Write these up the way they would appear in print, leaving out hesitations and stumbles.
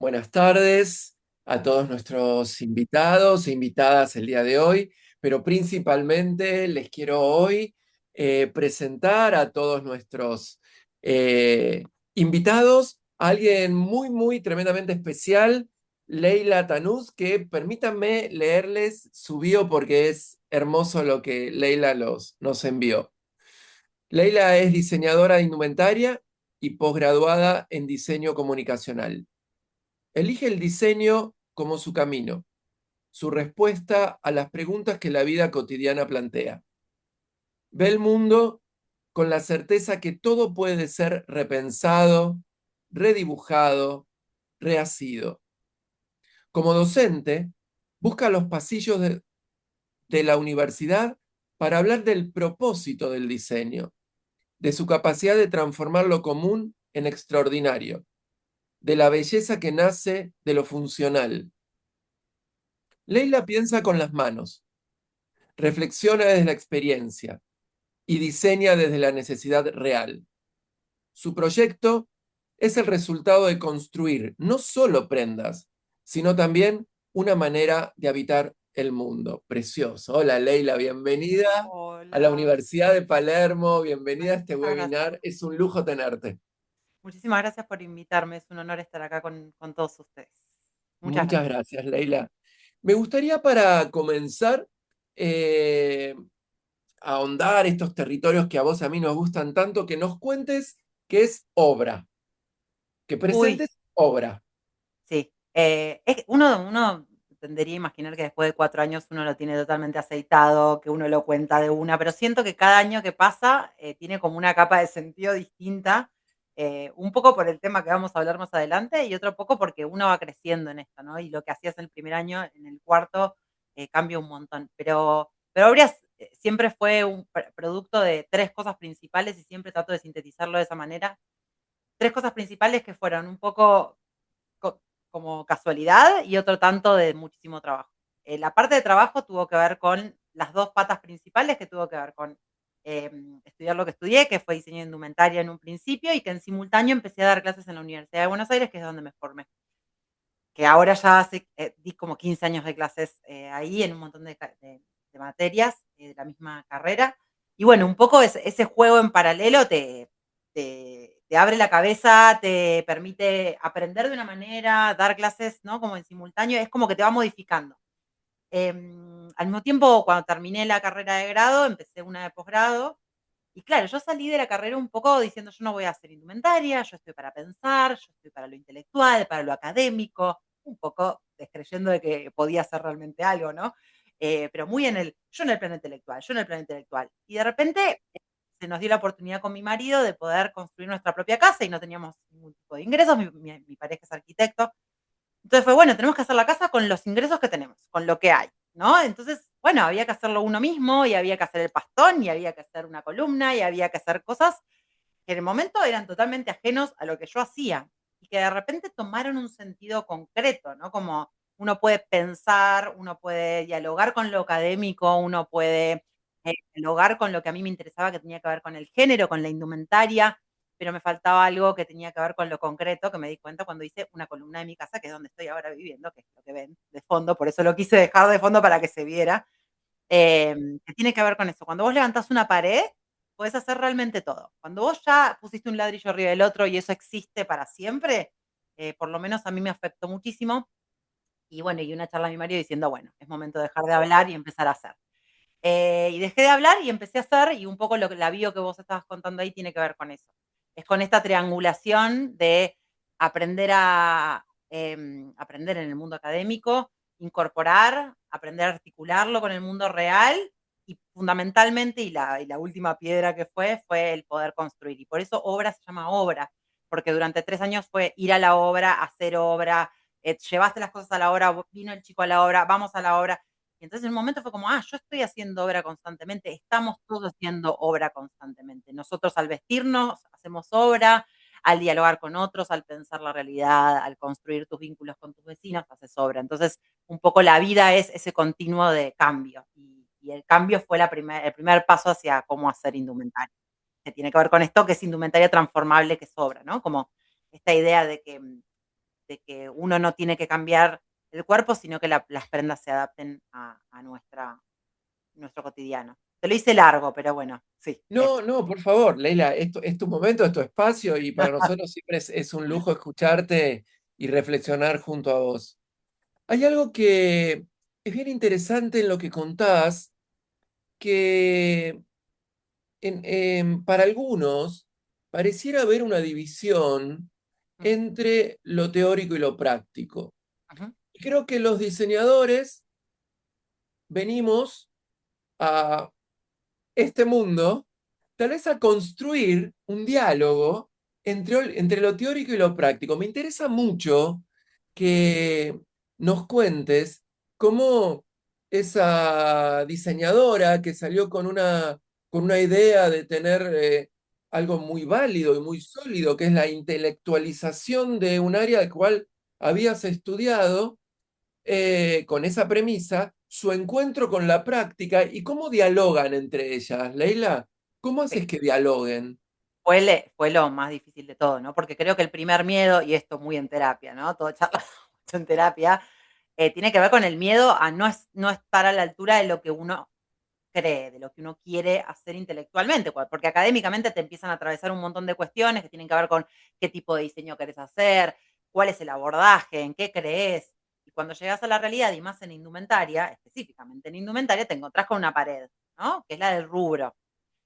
Buenas tardes a todos nuestros invitados e invitadas el día de hoy, pero principalmente les quiero hoy presentar a todos nuestros eh, invitados a alguien muy tremendamente especial, Leila Tanús, que permítanme leerles su bio porque es hermoso lo que Leila nos envió. Leila es diseñadora de indumentaria y posgraduada en diseño comunicacional. Elige el diseño como su camino, su respuesta a las preguntas que la vida cotidiana plantea. Ve el mundo con la certeza que todo puede ser repensado, redibujado, rehacido. Como docente, busca los pasillos de la universidad para hablar del propósito del diseño, de su capacidad de transformar lo común en extraordinario, de la belleza que nace de lo funcional. Leila piensa con las manos, reflexiona desde la experiencia y diseña desde la necesidad real. Su proyecto es el resultado de construir no solo prendas, sino también una manera de habitar el mundo. Precioso. Hola Leila, bienvenida a la Hola, Universidad de Palermo, bienvenida a este muchísimas gracias. webinar. Es un lujo tenerte. Muchísimas gracias por invitarme. Es un honor estar acá con todos ustedes. Muchas Muchas gracias. gracias, Leila. Me gustaría para comenzar eh, ahondar estos territorios que a vos y a mí nos gustan tanto, que nos cuentes qué es obra, que Uy, presentes obra. sí. Es que uno tendería a imaginar que después de 4 años uno lo tiene totalmente aceitado, que uno lo cuenta de una, pero siento que cada año que pasa tiene como una capa de sentido distinta, un poco por el tema que vamos a hablar más adelante y otro poco porque uno va creciendo en esto, ¿no? Y lo que hacías en el primer año, en el cuarto, cambia un montón. Pero Obras siempre fue un producto de tres cosas principales y siempre trato de sintetizarlo de esa manera. Tres cosas principales que fueron un poco como casualidad y otro tanto de muchísimo trabajo. La parte de trabajo tuvo que ver con las dos patas principales, que tuvo que ver con estudiar lo que estudié, que fue diseño de indumentaria en un principio, y que en simultáneo empecé a dar clases en la Universidad de Buenos Aires, que es donde me formé. Que ahora ya di como 15 años de clases ahí en un montón de materias de la misma carrera. Y bueno, un poco ese juego en paralelo te abre la cabeza, te permite aprender de una manera, dar clases, ¿no? Como en simultáneo, es como que te va modificando. Al mismo tiempo, cuando terminé la carrera de grado, empecé una de posgrado. Y claro, yo salí de la carrera un poco diciendo, yo no voy a hacer indumentaria, yo estoy para pensar, yo estoy para lo intelectual, para lo académico, un poco descreyendo de que podía hacer realmente algo, ¿no? Pero muy yo en el plano intelectual, yo en el plano intelectual. Y de repente se nos dio la oportunidad con mi marido de poder construir nuestra propia casa y no teníamos ningún tipo de ingresos, mi pareja es arquitecto, entonces fue, bueno, tenemos que hacer la casa con los ingresos que tenemos, con lo que hay, ¿no? Entonces, bueno, había que hacerlo uno mismo y había que hacer el pastón y había que hacer una columna y había que hacer cosas que en el momento eran totalmente ajenos a lo que yo hacía y que de repente tomaron un sentido concreto, ¿no? Como uno puede pensar, uno puede dialogar con lo académico, uno puede dialogar con lo que a mí me interesaba, que tenía que ver con el género, con la indumentaria, pero me faltaba algo que tenía que ver con lo concreto, que me di cuenta cuando hice una columna de mi casa, que es donde estoy ahora viviendo, que es lo que ven de fondo, por eso lo quise dejar de fondo para que se viera, que tiene que ver con eso. Cuando vos levantás una pared, podés hacer realmente todo. Cuando vos ya pusiste un ladrillo arriba del otro y eso existe para siempre, por lo menos a mí me afectó muchísimo. Y bueno, y una charla a mi marido diciendo, bueno, es momento de dejar de hablar y empezar a hacer. Y dejé de hablar y empecé a hacer, y un poco la bio que vos estabas contando ahí tiene que ver con eso. Es con esta triangulación de aprender aprender en el mundo académico, incorporar, aprender a articularlo con el mundo real y fundamentalmente, y la última piedra que fue el poder construir. Y por eso obra se llama obra, porque durante 3 años fue ir a la obra, hacer obra, llevaste las cosas a la obra, vino el chico a la obra, vamos a la obra. Y entonces en un momento fue como, yo estoy haciendo obra constantemente, estamos todos haciendo obra constantemente. Nosotros al vestirnos hacemos obra, al dialogar con otros, al pensar la realidad, al construir tus vínculos con tus vecinos, haces obra. Entonces, un poco la vida es ese continuo de cambio. Y el cambio fue el primer paso hacia cómo hacer indumentaria. Que tiene que ver con esto, que es indumentaria transformable, que es obra, ¿no? Como esta idea de que uno no tiene que cambiar el cuerpo, sino que las prendas se adapten a nuestro cotidiano. Te lo hice largo, pero bueno, sí, No, eso. no, por favor, Leila, esto es tu momento, es tu espacio y para nosotros siempre es un lujo escucharte y reflexionar junto a vos. Hay algo que es bien interesante en lo que contás, que para algunos pareciera haber una división Mm, entre lo teórico y lo práctico. ujú, Y creo que los diseñadores venimos a este mundo, tal vez a construir un diálogo entre lo teórico y lo práctico. Me interesa mucho que nos cuentes cómo esa diseñadora que salió con una idea de tener algo muy válido y muy sólido, que es la intelectualización de un área al cual habías estudiado, con esa premisa, su encuentro con la práctica y cómo dialogan entre ellas. Leila, ¿cómo sí. haces que dialoguen? Fue lo más difícil de todo, ¿no? Porque creo que el primer miedo, y esto muy en terapia, ¿no? Todo charla mucho en terapia, tiene que ver con el miedo a no estar a la altura de lo que uno cree, de lo que uno quiere hacer intelectualmente, porque académicamente te empiezan a atravesar un montón de cuestiones que tienen que ver con qué tipo de diseño querés hacer, cuál es el abordaje, en qué crees. Y cuando llegas a la realidad, y más en indumentaria, específicamente en indumentaria, te encontrás con una pared, ¿no? Que es la del rubro.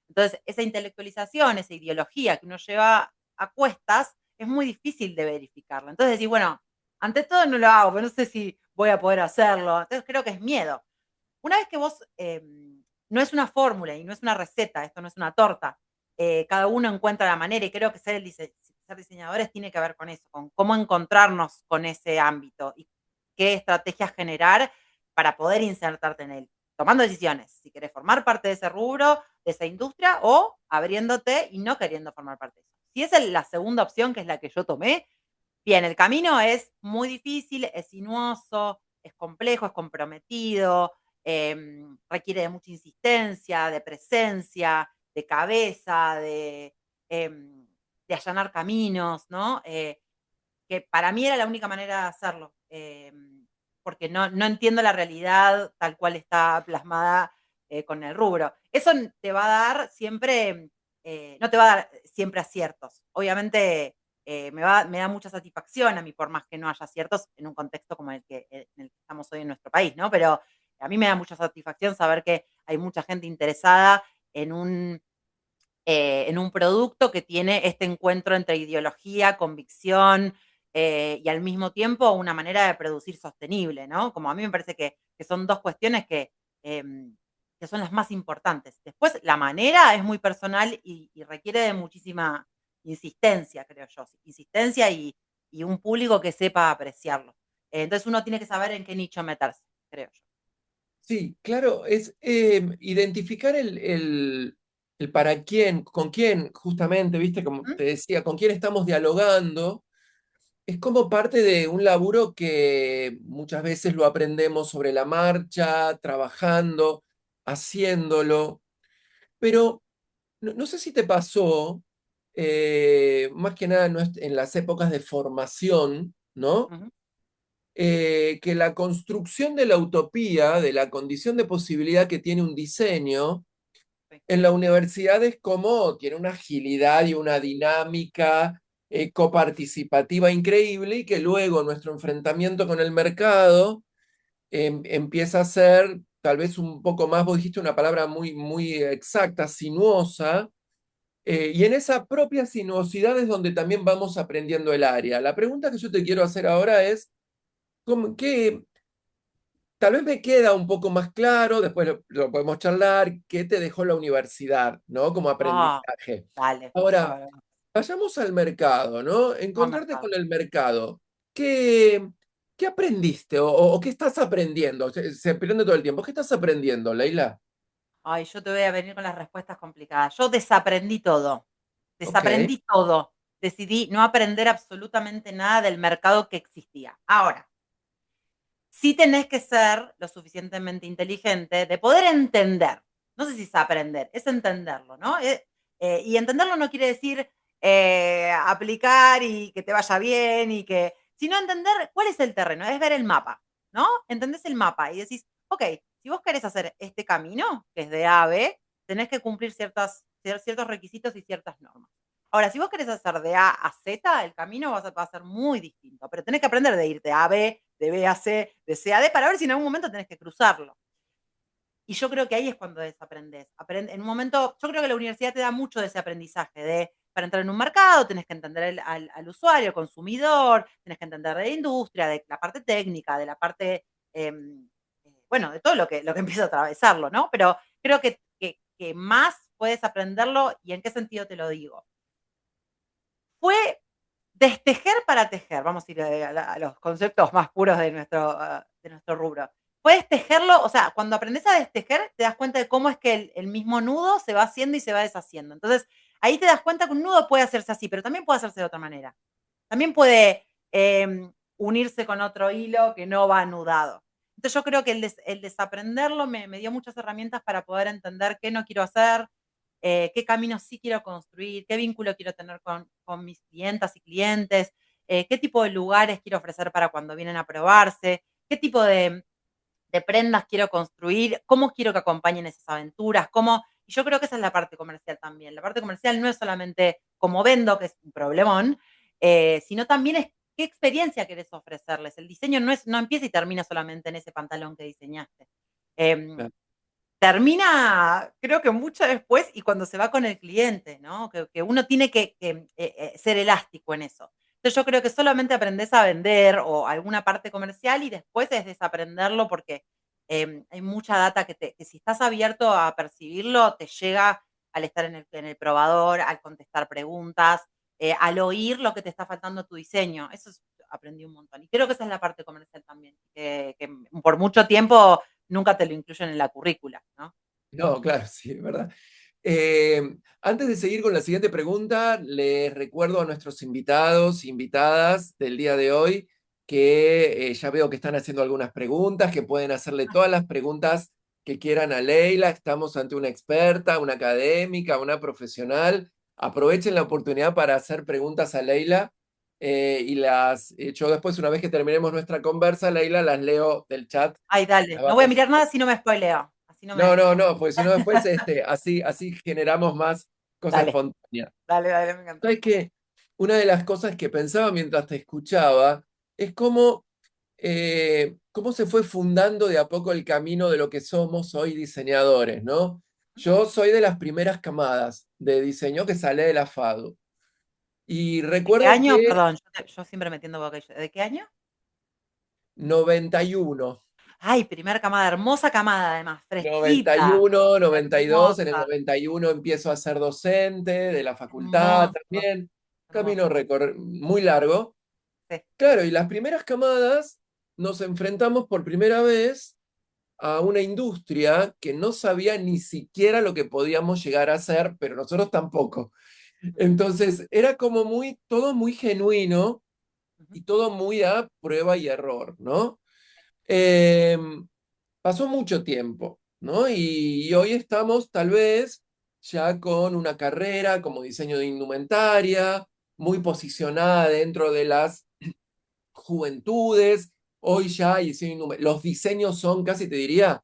Entonces, esa intelectualización, esa ideología que uno lleva a cuestas, es muy difícil de verificarla. Entonces decís, bueno, ante todo no lo hago, pero no sé si voy a poder hacerlo. Entonces creo que es miedo. Una vez que vos, no es una fórmula y no es una receta, esto no es una torta, cada uno encuentra la manera y creo que ser diseñadores tiene que ver con eso, con cómo encontrarnos con ese ámbito y qué estrategias generar para poder insertarte en él, tomando decisiones, si querés formar parte de ese rubro, de esa industria o abriéndote y no queriendo formar parte de eso. Si es la segunda opción, que es la que yo tomé, bien, el camino es muy difícil, es sinuoso, es complejo, es comprometido, requiere de mucha insistencia, de presencia, de cabeza, de allanar caminos, ¿no? Que para mí era la única manera de hacerlo, porque no entiendo la realidad tal cual está plasmada con el rubro. Eso te va a dar siempre, no te va a dar siempre aciertos. Obviamente me da mucha satisfacción a mí, por más que no haya aciertos en un contexto como en el que estamos hoy en nuestro país, ¿no? Pero a mí me da mucha satisfacción saber que hay mucha gente interesada en un producto que tiene este encuentro entre ideología, convicción y al mismo tiempo una manera de producir sostenible, ¿no? Como a mí me parece que son dos cuestiones que son las más importantes. Después, la manera es muy personal y requiere de muchísima insistencia, creo yo. Insistencia y un público que sepa apreciarlo. Entonces uno tiene que saber en qué nicho meterse, creo yo. Sí, claro, es identificar el para quién, con quién, justamente, viste, como ¿Mm? te decía, con quién estamos dialogando. Es como parte de un laburo que muchas veces lo aprendemos sobre la marcha, trabajando, haciéndolo, pero no sé si te pasó, más que nada en las épocas de formación, ¿no? Ujú, Que la construcción de la utopía, de la condición de posibilidad que tiene un diseño, sí. en la universidad es como tiene una agilidad y una dinámica coparticipativa increíble y que luego nuestro enfrentamiento con el mercado empieza a ser tal vez un poco más, vos dijiste una palabra muy exacta, sinuosa, y en esa propia sinuosidad es donde también vamos aprendiendo el área. La pregunta que yo te quiero hacer ahora es, ¿qué, tal vez me queda un poco más claro, después lo podemos charlar, qué te dejó la universidad, ¿no? Como Ah, aprendizaje. dale, Ahora, bárbaro. vayamos al mercado, ¿no? Buen Encontrarte mercado. con el mercado. ¿Qué aprendiste o qué estás aprendiendo? Se aprende todo el tiempo. ¿Qué estás aprendiendo, Leila? Ay, yo te voy a venir con las respuestas complicadas. Yo desaprendí todo, Ok, desaprendí todo. Decidí no aprender absolutamente nada del mercado que existía. Ahora, sí tenés que ser lo suficientemente inteligente de poder entender. No sé si es aprender, es entenderlo, ¿no? Y entenderlo no quiere decir aplicar y que te vaya bien y que, sino entender cuál es el terreno, es ver el mapa, ¿no? Entendés el mapa y decís, ok, si vos querés hacer este camino, que es de A a B, tenés que cumplir ciertos requisitos y ciertas normas. Ahora, si vos querés hacer de A a Z, el camino va a ser muy distinto, pero tenés que aprender de ir de A a B, de B a C, de C a D, para ver si en algún momento tenés que cruzarlo. Y yo creo que ahí es cuando desaprendes. En un momento, yo creo que la universidad te da mucho de ese aprendizaje, para entrar en un mercado tenés que entender al usuario, al consumidor, tenés que entender de la industria, de la parte técnica, de la parte, bueno, de todo lo que empieza a atravesarlo, ¿no? Pero creo que más puedes aprenderlo, y en qué sentido te lo digo. Fue destejer para tejer, vamos a ir a los conceptos más puros de nuestro rubro. Puedes tejerlo, o sea, cuando aprendes a destejer, te das cuenta de cómo es que el mismo nudo se va haciendo y se va deshaciendo. Entonces, ahí te das cuenta que un nudo puede hacerse así, pero también puede hacerse de otra manera. También puede unirse con otro hilo que no va anudado. Entonces, yo creo que el desaprenderlo me dio muchas herramientas para poder entender qué no quiero hacer, qué camino sí quiero construir, qué vínculo quiero tener con mis clientas y clientes, qué tipo de lugares quiero ofrecer para cuando vienen a probarse, qué tipo de prendas quiero construir, cómo quiero que acompañen esas aventuras, y yo creo que esa es la parte comercial también. La parte comercial no es solamente cómo vendo, que es un problemón, sino también es qué experiencia querés ofrecerles. El diseño no empieza y termina solamente en ese pantalón que diseñaste. Em, Termina, creo que mucho después y cuando se va con el cliente, ¿no? Que uno tiene que ser elástico en eso. Entonces, yo creo que solamente aprendes a vender o alguna parte comercial y después es desaprenderlo porque, hay mucha data que si estás abierto a percibirlo, te llega al estar en el probador, al contestar preguntas, al oír lo que te está faltando a tu diseño. Aprendí un montón. Y creo que esa es la parte comercial también, que por mucho tiempo nunca te lo incluyen en la currícula, ¿no? No, claro, sí, es verdad. Antes de seguir con la siguiente pregunta, les recuerdo a nuestros invitados, invitadas del día de hoy, que ya veo que están haciendo algunas preguntas, que pueden hacerle todas las preguntas que quieran a Leila. Estamos ante una experta, una académica, una profesional. Aprovechen la oportunidad para hacer preguntas a Leila yo después, una vez que terminemos nuestra conversa, Leila, las leo del chat. Ay, dale, no voy a mirar nada si no me spoileo. Así no No, me. no, no, pues si no después así generamos más cosas Dale, espontáneas. dale, dale, me encanta. ¿Sabes qué? Una de las cosas que pensaba mientras te escuchaba es cómo se fue fundando de a poco el camino de lo que somos hoy diseñadores, ¿no? Yo soy de las primeras camadas de diseño que sale de la FADU. Y ¿De qué recuerdo año? que Perdón, yo siempre metiendo boca. ¿De qué año? 91. Ay, primer camada, hermosa camada además, fresquita, 91, 92, en el hermosa, 91 empiezo a ser docente de la facultad hermoso, también, camino hermoso. muy largo. Sí. Claro, y las primeras camadas nos enfrentamos por primera vez a una industria que no sabía ni siquiera lo que podíamos llegar a hacer, pero nosotros tampoco. Ujú, Entonces era como todo muy genuino ujú. y todo muy a prueba y error, ¿no? Eh, Pasó mucho tiempo, ¿no? Y hoy estamos tal vez ya con una carrera como diseño de indumentaria, muy posicionada dentro de las juventudes. Hoy ya los diseños son casi, te diría,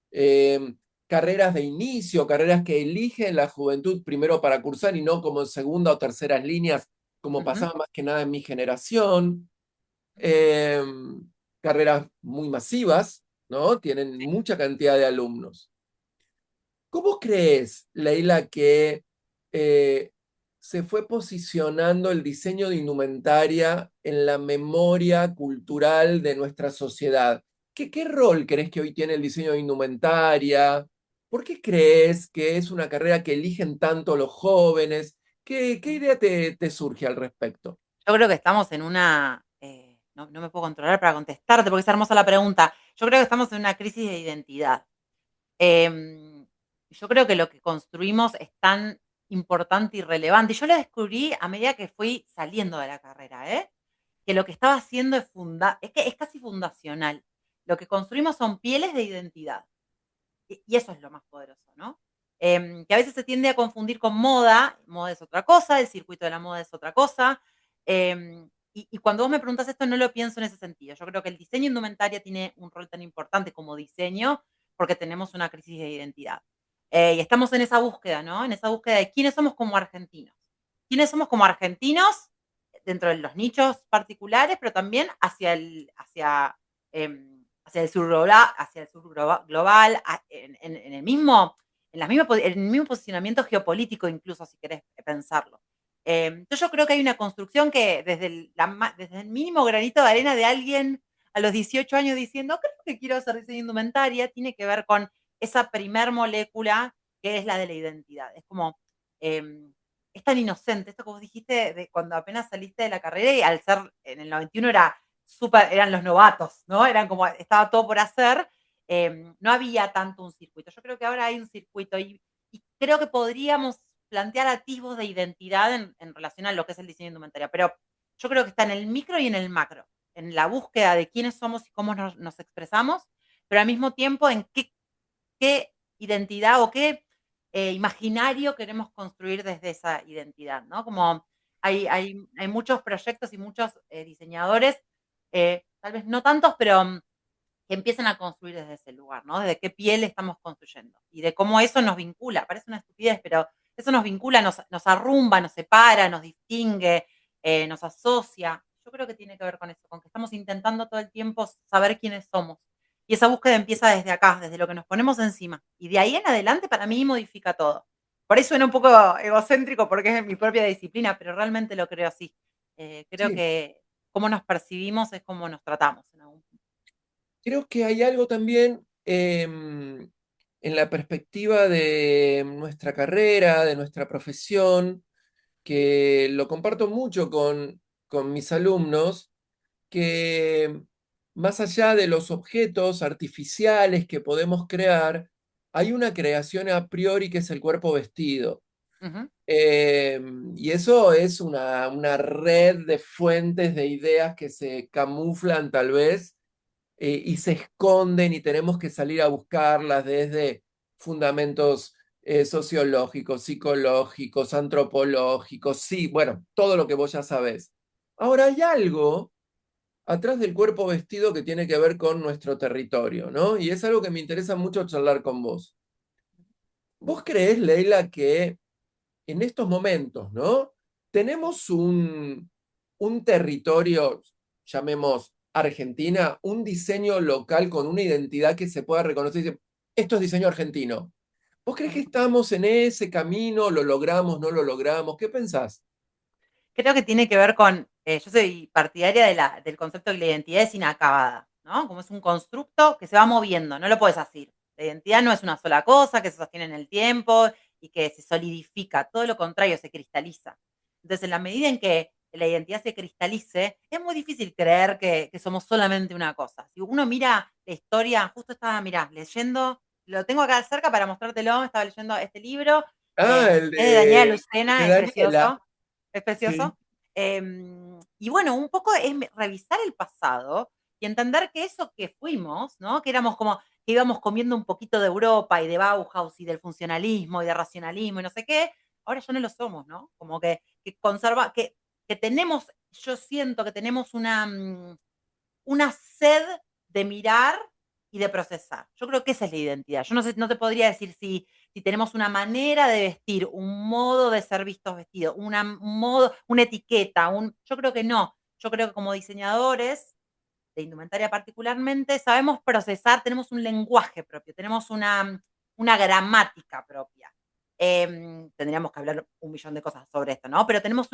eh, carreras de inicio, carreras que eligen la juventud primero para cursar y no como en segunda o terceras líneas, como Ujú. pasaba más que nada en mi generación. Eh, Carreras muy masivas, ¿no? Tienen Sí. mucha cantidad de alumnos. ¿Cómo crees, Leila, que eh, se fue posicionando el diseño de indumentaria en la memoria cultural de nuestra sociedad? ¿Qué rol crees que hoy tiene el diseño de indumentaria? ¿Por qué crees que es una carrera que eligen tanto los jóvenes? ¿Qué idea te surge al respecto? Yo creo que estamos en una, no me puedo controlar para contestarte porque es hermosa la pregunta. Yo creo que estamos en una crisis de identidad. Em, yo creo que lo que construimos es tan importante y relevante. Y yo lo descubrí a medida que fui saliendo de la carrera, ¿eh? Que lo que estaba haciendo es que es casi fundacional. Lo que construimos son pieles de identidad. Y eso es lo más poderoso, ¿no? Que a veces se tiende a confundir con moda. Moda es otra cosa, el circuito de la moda es otra cosa. y cuando vos me preguntas esto, no lo pienso en ese sentido. Yo creo que el diseño indumentaria tiene un rol tan importante como diseño porque tenemos una crisis de identidad. Y estamos en esa búsqueda, ¿no? En esa búsqueda de quiénes somos como argentinos. Quiénes somos como argentinos dentro de los nichos particulares, pero también hacia el sur global, en el mismo, en el mismo posicionamiento geopolítico, incluso si querés pensarlo. Entonces yo creo que hay una construcción que desde el mínimo granito de arena de alguien a los 18 años diciendo, creo que quiero hacer diseño de indumentaria, tiene que ver con esa primer molécula que es la de la identidad. Es como, es tan inocente, esto como dijiste, de cuando apenas saliste de la carrera y al ser en el 91 eran los novatos, ¿no? Eran como, estaba todo por hacer, no había tanto un circuito. Yo creo que ahora hay un circuito y creo que podríamos plantear atisbos de identidad en relación a lo que es el diseño de indumentaria, pero yo creo que está en el micro y en el macro, en la búsqueda de quiénes somos y cómo nos expresamos, pero al mismo tiempo en qué identidad o qué imaginario queremos construir desde esa identidad, ¿no? Como hay muchos proyectos y muchos diseñadores, tal vez no tantos, pero que empiezan a construir desde ese lugar, ¿no? Desde qué piel estamos construyendo y de cómo eso nos vincula. Parece una estupidez, pero eso nos vincula, nos arrumba, nos separa, nos distingue, nos asocia. Yo creo que tiene que ver con eso, con que estamos intentando todo el tiempo saber quiénes somos. Y esa búsqueda empieza desde acá, desde lo que nos ponemos encima. Y de ahí en adelante para mí modifica todo. Por ahí suena un poco egocéntrico porque es mi propia disciplina, pero realmente lo creo así. Creo Sí, que cómo nos percibimos es cómo nos tratamos en algún punto. creo que hay algo también en la perspectiva de nuestra carrera, de nuestra profesión, que lo comparto mucho con mis alumnos, que más allá de los objetos artificiales que podemos crear, hay una creación a priori que es el cuerpo vestido. Ujú. Y eso es una red de fuentes de ideas que se camuflan tal vez y se esconden y tenemos que salir a buscarlas desde fundamentos sociológicos, psicológicos, antropológicos, sí, bueno, todo lo que vos ya sabés. Ahora hay algo atrás del cuerpo vestido que tiene que ver con nuestro territorio, ¿no? Y es algo que me interesa mucho charlar con vos. ¿Vos creés, Leila, que en estos momentos, ¿no? Tenemos un territorio, llamemos Argentina, un diseño local con una identidad que se pueda reconocer y decir, esto es diseño argentino. ¿Vos crees que Ujú. estamos en ese camino? ¿Lo logramos? ¿No lo logramos? ¿Qué pensás? Creo que tiene que ver con, yo soy partidaria del concepto de que la identidad es inacabada, ¿no? Como es un constructo que se va moviendo, no lo puedes asir. La identidad no es una sola cosa que se sostiene en el tiempo y que se solidifica, todo lo contrario, se cristaliza. Entonces, en la medida en que la identidad se cristalice, es muy difícil creer que somos solamente una cosa. Si uno mira la historia, justo estaba, mirá, leyendo, lo tengo acá cerca para mostrártelo, estaba leyendo este libro, Ah, el es de Daniela de Lucena, Daniela. es Sí. precioso. Y bueno, un poco es revisar el pasado y entender que eso que fuimos, ¿no? Que éramos como que íbamos comiendo un poquito de Europa y de Bauhaus y del funcionalismo y de racionalismo y no sé qué, ahora ya no lo somos, ¿no? Como que tenemos, yo siento que tenemos una sed de mirar y de procesar. Yo creo que esa es la identidad. Yo no sé, no te podría decir si tenemos una manera de vestir, un modo de ser vistos vestidos, un modo, una etiqueta, yo creo que no. Yo creo que como diseñadores, de indumentaria particularmente, sabemos procesar, tenemos un lenguaje propio, tenemos una gramática propia. Tendríamos que hablar un millón de cosas sobre esto, ¿no? Pero tenemos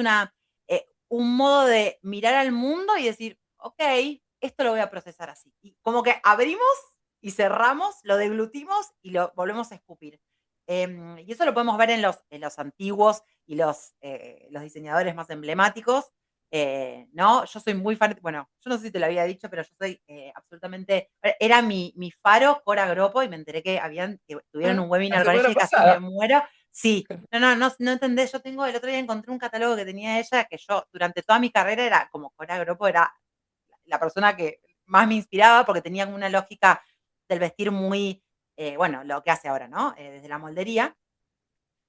un modo de mirar al mundo y decir, ok, esto lo voy a procesar así. Y como que abrimos y cerramos, lo deglutimos y lo volvemos a escupir. Y eso lo podemos ver en los antiguos y los diseñadores más emblemáticos. No, yo soy muy fan, bueno, yo no sé si te lo había dicho, pero yo soy absolutamente, era mi faro Cora Gropo y me enteré que tuvieron Ah, un la webinar con ella semana y casi me pasada. muero. Sí, no entendés, el otro día encontré un catálogo que tenía ella, que yo durante toda mi carrera era como Cora Gropo, era la persona que más me inspiraba porque tenía una lógica del vestir muy, bueno, lo que hace ahora, ¿no? Desde la moldería.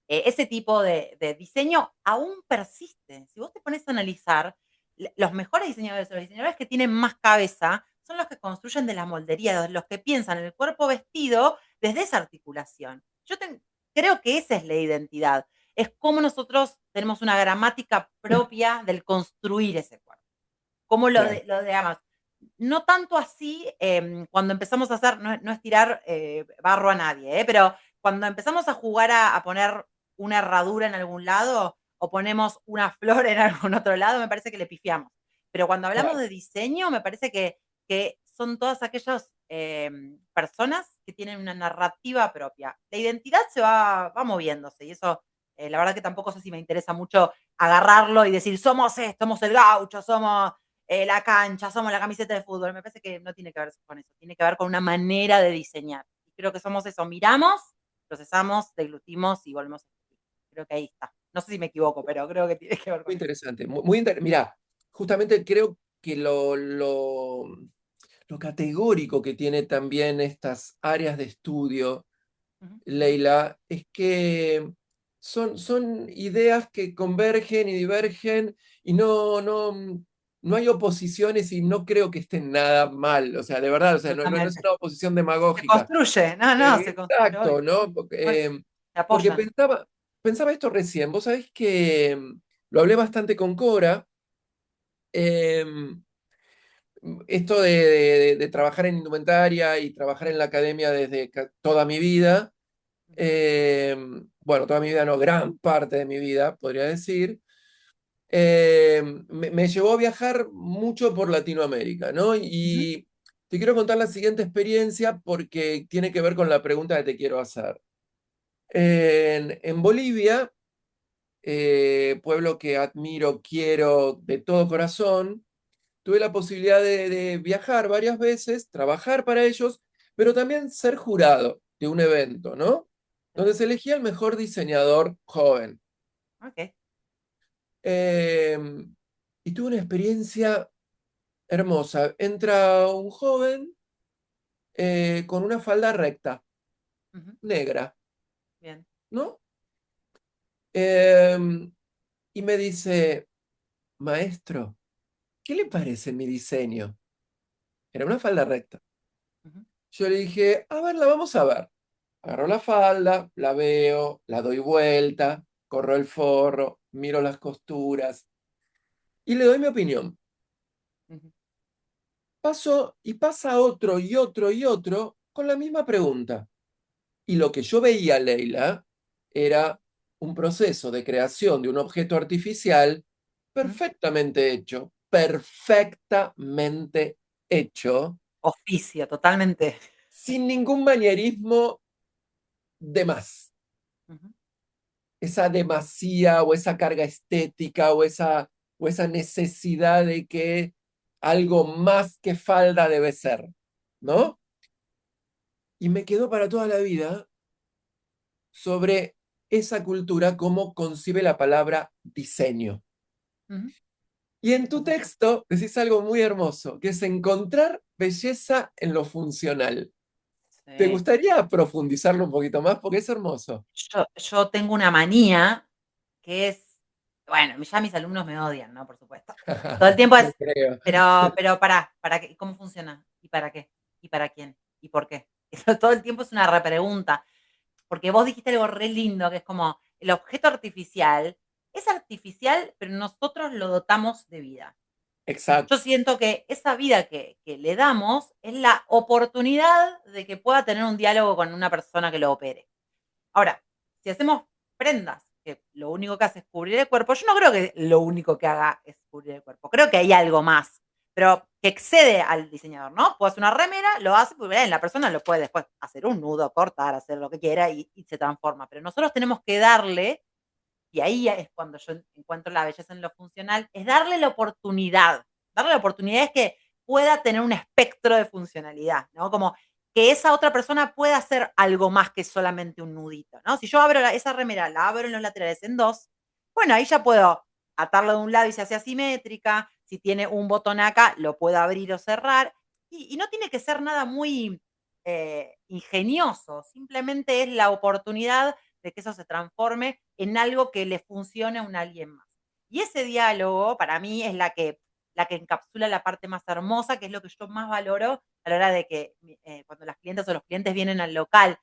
Ese tipo de diseño aún persiste. Si vos te pones a analizar, los mejores diseñadores, los diseñadores que tienen más cabeza, son los que construyen de la moldería, los que piensan el cuerpo vestido desde esa articulación. Creo que esa es la identidad. Es como nosotros tenemos una gramática propia del construir ese cuerpo. Como Claro, lo de Amazon. No tanto así cuando empezamos a hacer, no es tirar barro a nadie, pero cuando empezamos a jugar a poner una herradura en algún lado o ponemos una flor en algún otro lado, me parece que le pifiamos. Pero cuando hablamos claro. de diseño, me parece que son todas aquellas personas que tienen una narrativa propia. La identidad va moviéndose y eso, la verdad que tampoco sé si me interesa mucho agarrarlo y decir, somos esto, somos el gaucho, somos la cancha, somos la camiseta de fútbol. Me parece que no tiene que ver con eso, tiene que ver con una manera de diseñar. Y creo que somos eso, miramos, procesamos, deglutimos y volvemos a escribir. Creo que ahí está. No sé si me equivoco, pero creo que tiene que ver Muy con eso. interesante. Mirá, justamente creo que lo categórico que tiene también estas áreas de estudio, Ujú, Leila, es que son ideas que convergen y divergen y no hay oposiciones y no creo que estén nada mal. O sea, de verdad, o sea, no es absolutamente. una oposición Se demagógica. construye, no, se construye hoy. Exacto, ¿no? Hoy se Porque apoyan. pensaba esto recién. Vos sabés que lo hablé bastante con Cora. em, Esto de trabajar en indumentaria y trabajar en la academia desde toda mi vida, Ujú, bueno, toda mi vida no, gran parte de mi vida, podría decir, me llevó a viajar mucho por Latinoamérica, ¿no? ujú, Y te quiero contar la siguiente experiencia porque tiene que ver con la pregunta que te quiero hacer. En Bolivia, pueblo que admiro, quiero de todo corazón, tuve la posibilidad de viajar varias veces, trabajar para ellos, pero también ser jurado de un evento, ¿no? sí, Donde se elegía el mejor diseñador joven. ok, Eh, y tuve una experiencia hermosa. Entra un joven con una falda recta, ujú, negra, bien, ¿no? Eh, y me dice, maestro, ¿qué le parece mi diseño? Era una falda recta. ujú, Yo le dije, a ver, la vamos a ver. Agarro la falda, la veo, la doy vuelta, corro el forro, miro las costuras y le doy mi opinión. ujú, Paso y pasa otro y otro y otro con la misma pregunta. Y lo que yo veía, Leila, era un proceso de creación de un objeto artificial ujú. perfectamente hecho, Oficio, totalmente. sin ningún manierismo de más. Ujú, Esa demasía o esa carga estética o esa necesidad de que algo más que falda debe ser, ujú, ¿no? Y me quedó para toda la vida sobre esa cultura, cómo concibe la palabra diseño. ujú. Y en tu Totalmente. texto decís algo muy hermoso, que es encontrar belleza en lo funcional. ¿Te Sí. gustaría profundizarlo un poquito más? Porque es hermoso. Yo tengo una manía que es, bueno, ya mis alumnos me odian, ¿no? Por supuesto. Todo el tiempo Te es, creo. pero ¿para qué? ¿Cómo funciona? ¿Y para qué? ¿Y para quién? ¿Y por qué? Eso todo el tiempo es una repregunta, porque vos dijiste algo re lindo, que es como el objeto artificial es artificial, pero nosotros lo dotamos de vida. Yo Exacto. siento que esa vida que le damos es la oportunidad de que pueda tener un diálogo con una persona que lo opere. Ahora, si hacemos prendas, que lo único que hace es cubrir el cuerpo, yo no creo que lo único que haga es cubrir el cuerpo. Creo que hay algo más, pero que excede al diseñador, ¿no? Puedo hacer una remera, lo hace, pues bien, la persona lo puede después hacer un nudo, cortar, hacer lo que quiera y se transforma. Pero nosotros tenemos que darle, y ahí es cuando yo encuentro la belleza en lo funcional, es darle la oportunidad. Darle la oportunidad es que pueda tener un espectro de funcionalidad, ¿no? Como que esa otra persona pueda hacer algo más que solamente un nudito, ¿no? Si yo abro esa remera, la abro en los laterales en dos, bueno, ahí ya puedo atarlo de un lado y se hace asimétrica, si tiene un botón acá, lo puedo abrir o cerrar, y no tiene que ser nada muy ingenioso, simplemente es la oportunidad de que eso se transforme en algo que le funcione a un alguien más. Y ese diálogo para mí es la que la que encapsula la parte más hermosa, que es lo que yo más valoro a la hora de que cuando las clientes o los clientes vienen al local,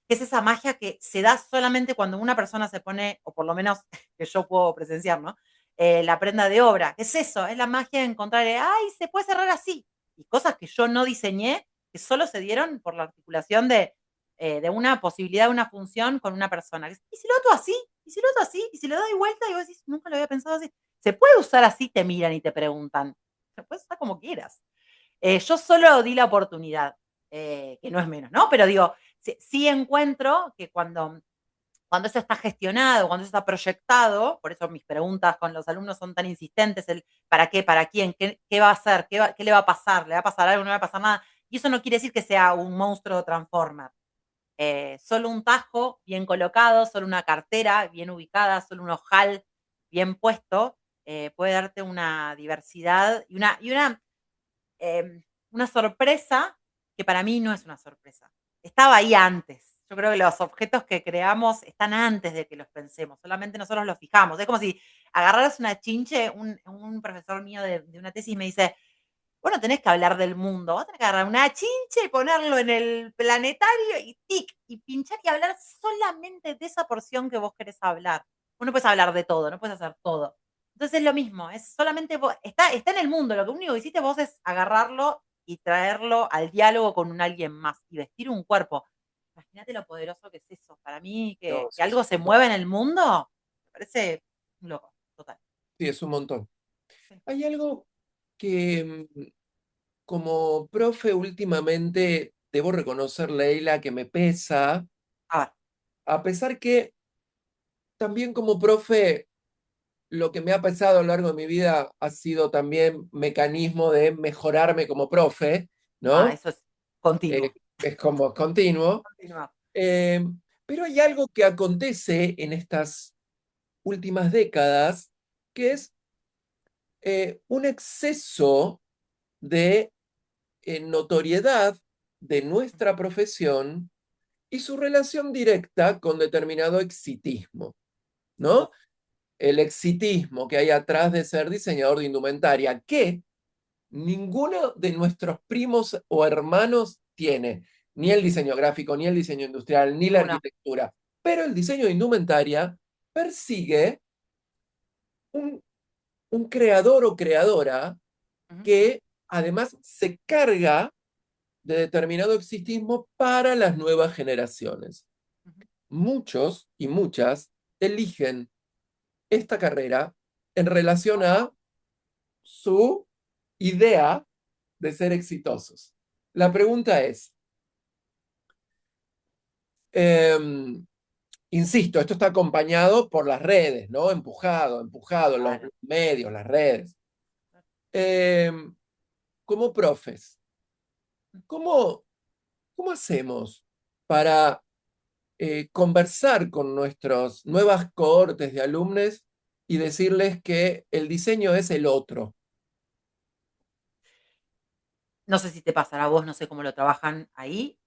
que es esa magia que se da solamente cuando una persona se pone, o por lo menos que yo puedo presenciar, ¿no? La prenda de obra. ¿Qué es eso? Es la magia de encontrar, ay, se puede cerrar así. Y cosas que yo no diseñé, que solo se dieron por la articulación de una posibilidad, de una función con una persona. ¿Y si lo hago así? ¿Y si lo hago así? ¿Y si lo doy vuelta? Y vos decís, nunca lo había pensado así. ¿Se puede usar así? Te miran y te preguntan. Se puede usar como quieras. Yo solo di la oportunidad, que no es menos, ¿no? Pero digo, sí encuentro que cuando eso está gestionado, cuando eso está proyectado, por eso mis preguntas con los alumnos son tan insistentes, el para qué, para quién, qué va a hacer, qué le va a pasar, le va a pasar algo, no le va a pasar nada. Y eso no quiere decir que sea un monstruo Transformer. Solo un tajo bien colocado, solo una cartera bien ubicada, solo un ojal bien puesto, puede darte una diversidad una sorpresa que para mí no es una sorpresa. Estaba ahí antes. Yo creo que los objetos que creamos están antes de que los pensemos, solamente nosotros los fijamos. Es como si agarraras una chinche, un profesor mío de una tesis me dice, bueno, tenés que hablar del mundo, vos tenés que agarrar una chinche y ponerlo en el planetario y tic, y pinchar y hablar solamente de esa porción que vos querés hablar. Vos no puedes hablar de todo, no puedes hacer todo. Entonces es lo mismo, es solamente vos, está en el mundo, lo que único que hiciste vos es agarrarlo y traerlo al diálogo con un alguien más y vestir un cuerpo. Imagínate lo poderoso que es eso. Para mí, No, que sí, algo se mueva en el mundo, me parece un loco, total. sí, es un montón. Sí. Hay algo que como profe últimamente debo reconocer, Leila, que me pesa, A ver, a pesar que también como profe lo que me ha pesado a lo largo de mi vida ha sido también mecanismo de mejorarme como profe, ¿no? eso es Eh, continuo. es como continuo. Continúa. Eh, pero hay algo que acontece en estas últimas décadas que es un exceso de notoriedad de nuestra profesión y su relación directa con determinado exitismo, ¿no? Uf, El exitismo que hay atrás de ser diseñador de indumentaria, que ninguno de nuestros primos o hermanos tiene, ni el diseño gráfico, ni el diseño industrial, ni la ninguno. arquitectura, pero el diseño de indumentaria persigue un, un creador o creadora Ujú, que además se carga de determinado exitismo para las nuevas generaciones. ujú. Muchos y muchas eligen esta carrera en relación a su idea de ser exitosos. La pregunta es, eh, insisto, esto está acompañado por las redes, ¿no? Empujado, los Claro. medios, las redes. Eh, como profes, ¿cómo, cómo hacemos para conversar con nuestros nuevas cohortes de alumnos y decirles que el diseño es el otro? No sé si te pasará a vos, no sé cómo lo trabajan ahí.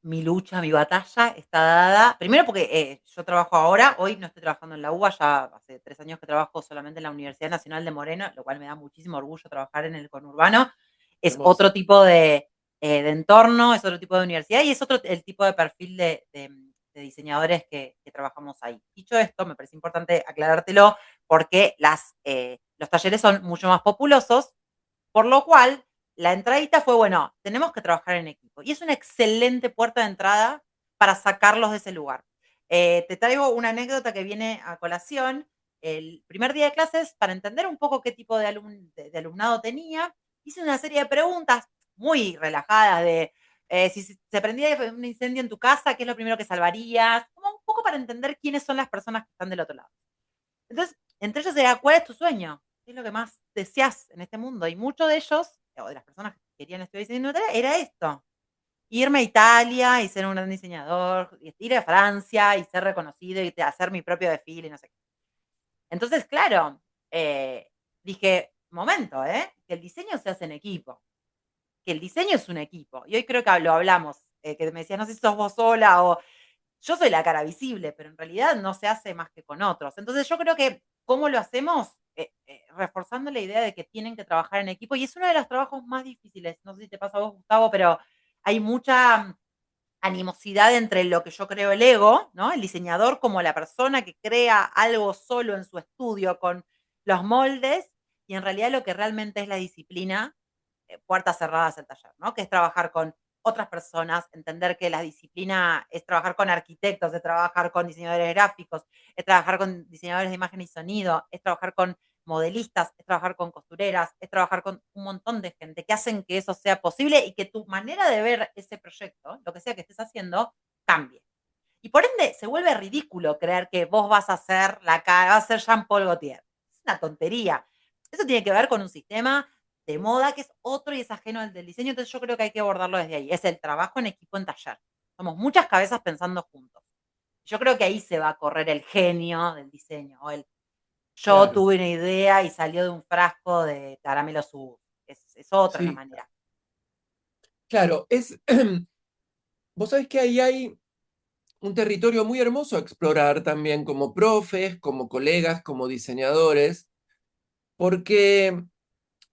Mi lucha, mi batalla está dada. Primero porque yo trabajo ahora, hoy no estoy trabajando en la UBA, ya hace 3 años que trabajo solamente en la Universidad Nacional de Moreno, lo cual me da muchísimo orgullo trabajar en el conurbano. Es Hermoso. otro tipo de entorno, es otro tipo de universidad y es otro el tipo de perfil de diseñadores que trabajamos ahí. Dicho esto, me parece importante aclarártelo porque los talleres son mucho más populosos, por lo cual la entradita fue, bueno, tenemos que trabajar en equipo. Y es una excelente puerta de entrada para sacarlos de ese lugar. Te traigo una anécdota que viene a colación. El primer día de clases, para entender un poco qué tipo de alumnado tenía, hice una serie de preguntas muy relajadas de si se prendía un incendio en tu casa, ¿qué es lo primero que salvarías? Como un poco para entender quiénes son las personas que están del otro lado. Entonces, entre ellos era, ¿cuál es tu sueño? ¿Qué es lo que más deseas en este mundo? Y muchos de ellos, o de las personas que querían estudiar diseño industrial, era esto. Irme a Italia y ser un gran diseñador, ir a Francia y ser reconocido y hacer mi propio desfile y no sé qué. Entonces, claro, dije, momento, que el diseño se hace en equipo, que el diseño es un equipo. Y hoy creo que lo hablamos, que me decías, no sé si sos vos sola o yo soy la cara visible, pero en realidad no se hace más que con otros. Entonces yo creo que, ¿cómo lo hacemos? reforzando la idea de que tienen que trabajar en equipo, y es uno de los trabajos más difíciles. No sé si te pasa a vos, Gustavo, pero hay mucha animosidad entre lo que yo creo el ego, ¿no? El diseñador como la persona que crea algo solo en su estudio con los moldes, y en realidad lo que realmente es la disciplina, puertas cerradas al taller, ¿no? Que es trabajar con otras personas, entender que la disciplina es trabajar con arquitectos, es trabajar con diseñadores gráficos, es trabajar con diseñadores de imagen y sonido, es trabajar con modelistas, es trabajar con costureras, es trabajar con un montón de gente que hacen que eso sea posible y que tu manera de ver ese proyecto, lo que sea que estés haciendo, cambie. Y por ende, se vuelve ridículo creer que vos vas a ser la cara, vas a ser Jean-Paul Gaultier. Es una tontería. Eso tiene que ver con un sistema de moda que es otro y es ajeno al del diseño, entonces yo creo que hay que abordarlo desde ahí. Es el trabajo en equipo en taller. Somos muchas cabezas pensando juntos. Yo creo que ahí se va a correr el genio del diseño, o el yo Claro, tuve una idea y salió de un frasco de caramelo Subur. Es otra la sí, manera. claro. Vos sabés que ahí hay un territorio muy hermoso a explorar también como profes, como colegas, como diseñadores, porque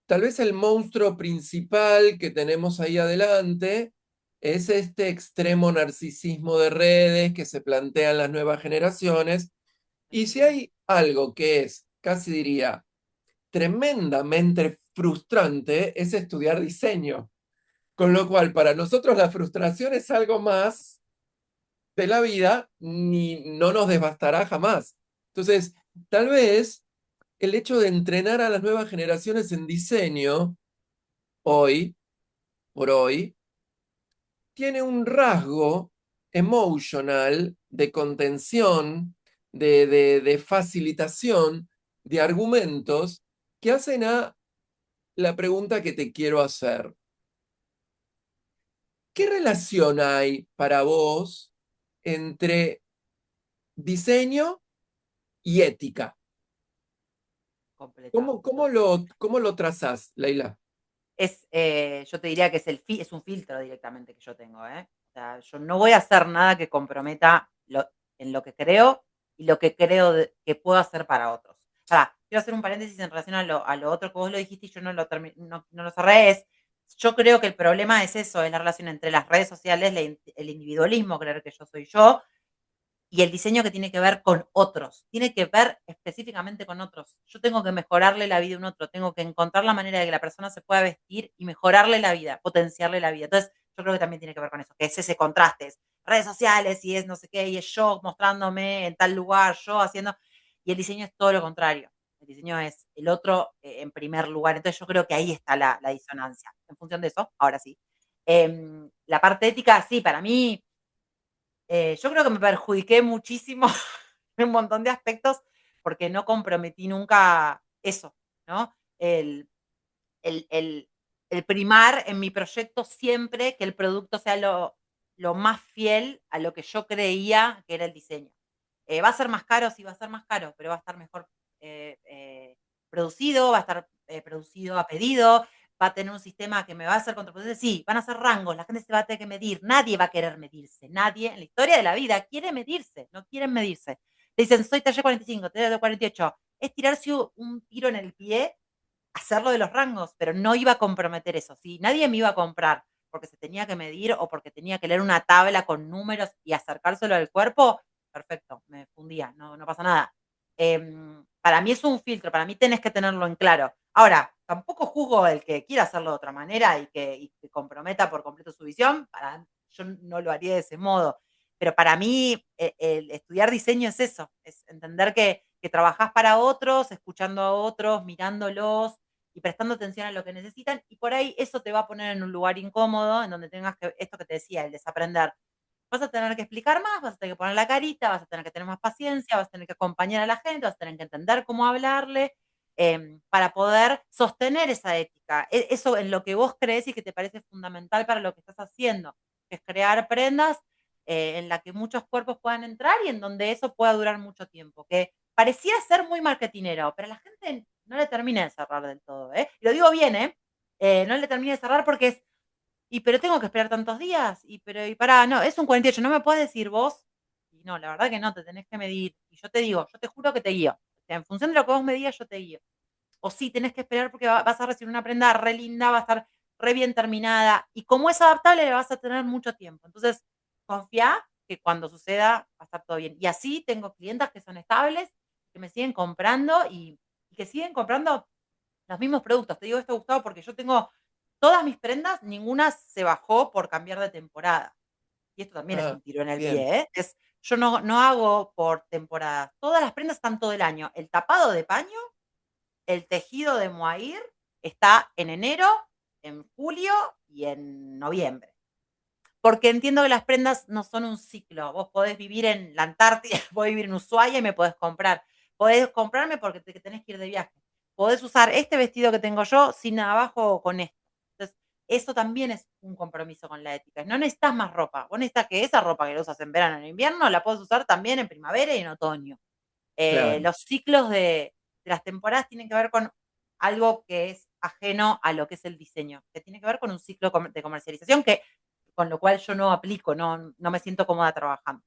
tal vez el monstruo principal que tenemos ahí adelante es este extremo narcisismo de redes que se plantean las nuevas generaciones. Y si hay algo que es, casi diría, tremendamente frustrante, es estudiar diseño. Con lo cual, para nosotros la frustración es algo más de la vida, ni no nos devastará jamás. Entonces, tal vez el hecho de entrenar a las nuevas generaciones en diseño, hoy por hoy, tiene un rasgo emotional de contención, de facilitación de argumentos que hacen a la pregunta que te quiero hacer. ¿Qué relación hay para vos entre diseño y ética? Completamente. Cómo lo trazás, Leila? Yo te diría que es un filtro directamente que yo tengo, ¿eh? O sea, yo no voy a hacer nada que comprometa en lo que creo y lo que creo que puedo hacer para otros. Quiero hacer un paréntesis en relación a lo otro que vos lo dijiste y yo no lo cerré. Yo creo que el problema es eso, es la relación entre las redes sociales, el individualismo, creer que yo soy yo, y el diseño que tiene que ver con otros, tiene que ver específicamente con otros. Yo tengo que mejorarle la vida a un otro, tengo que encontrar la manera de que la persona se pueda vestir y mejorarle la vida, potenciarle la vida. Entonces, yo creo que también tiene que ver con eso, que es ese contraste, es redes sociales y es no sé qué, y es yo mostrándome en tal lugar, yo haciendo, y el diseño es todo lo contrario. El diseño es el otro en primer lugar. Entonces, yo creo que ahí está la disonancia. En función de eso, ahora sí. La parte ética, sí, para mí yo creo que me perjudiqué muchísimo en un montón de aspectos porque no comprometí nunca eso, ¿no? El, el- el primar en mi proyecto siempre que el producto sea lo más fiel a lo que yo creía que era el diseño. ¿Va a ser más caro? Sí, va a ser más caro, pero va a estar mejor producido, va a estar producido a pedido, va a tener un sistema que me va a hacer contraproducente. Sí, van a ser rangos, la gente se va a tener que medir, nadie va a querer medirse, nadie en la historia de la vida quiere medirse, no quieren medirse. Te dicen, soy taller 45, taller 48, es tirarse un tiro en el pie hacerlo de los rangos, pero no iba a comprometer eso. Si nadie me iba a comprar porque se tenía que medir o porque tenía que leer una tabla con números y acercárselo al cuerpo, perfecto, me fundía, no pasa nada. Para mí es un filtro, para mí tenés que tenerlo en claro. Ahora, tampoco juzgo el que quiera hacerlo de otra manera y que comprometa por completo su visión, yo no lo haría de ese modo. Pero para mí, el estudiar diseño es eso, es entender que trabajás para otros, escuchando a otros, mirándolos, y prestando atención a lo que necesitan, y por ahí eso te va a poner en un lugar incómodo, en donde tengas que, esto que te decía, el desaprender. Vas a tener que explicar más, vas a tener que poner la carita, vas a tener que tener más paciencia, vas a tener que acompañar a la gente, vas a tener que entender cómo hablarle, para poder sostener esa ética. Eso en lo que vos crees y que te parece fundamental para lo que estás haciendo, que es crear prendas en la que muchos cuerpos puedan entrar y en donde eso pueda durar mucho tiempo. Que pareciera ser muy marketinero, pero a la gente no le termina de cerrar del todo, ¿eh? Y lo digo bien, ¿eh? No le termina de cerrar porque pero tengo que esperar tantos días, y pará, no, es un 48, no me puedes decir vos, y no, la verdad que no, te tenés que medir. Y yo te digo, yo te juro que te guío. sea, en función de lo que vos me digas, yo te guío. O sí, tenés que esperar porque vas a recibir una prenda re linda, va a estar re bien terminada. Y como es adaptable, le vas a tener mucho tiempo. Entonces, confía que cuando suceda va a estar todo bien. Y así tengo clientas que son estables, que me siguen comprando y que siguen comprando los mismos productos. Te digo esto, Gustavo, porque yo tengo todas mis prendas, ninguna se bajó por cambiar de temporada. Y esto también es Ah, un tiro en el bien, pie, ¿eh? Yo no hago por temporadas. Todas las prendas están todo el año. El tapado de paño, el tejido de mohair está en enero, en julio y en noviembre. Porque entiendo que las prendas no son un ciclo. Vos podés vivir en la Antártida, podés vivir en Ushuaia y me podés comprar. Podés comprarme porque tenés que ir de viaje. Podés usar este vestido que tengo yo sin abajo o con esto. Entonces, eso también es un compromiso con la ética. No necesitas más ropa. Vos necesitas que esa ropa que la usas en verano o en invierno la puedes usar también en primavera y en otoño. claro. Los ciclos de las temporadas tienen que ver con algo que es ajeno a lo que es el diseño, que tiene que ver con un ciclo de comercialización que con lo cual yo no aplico, no me siento cómoda trabajando.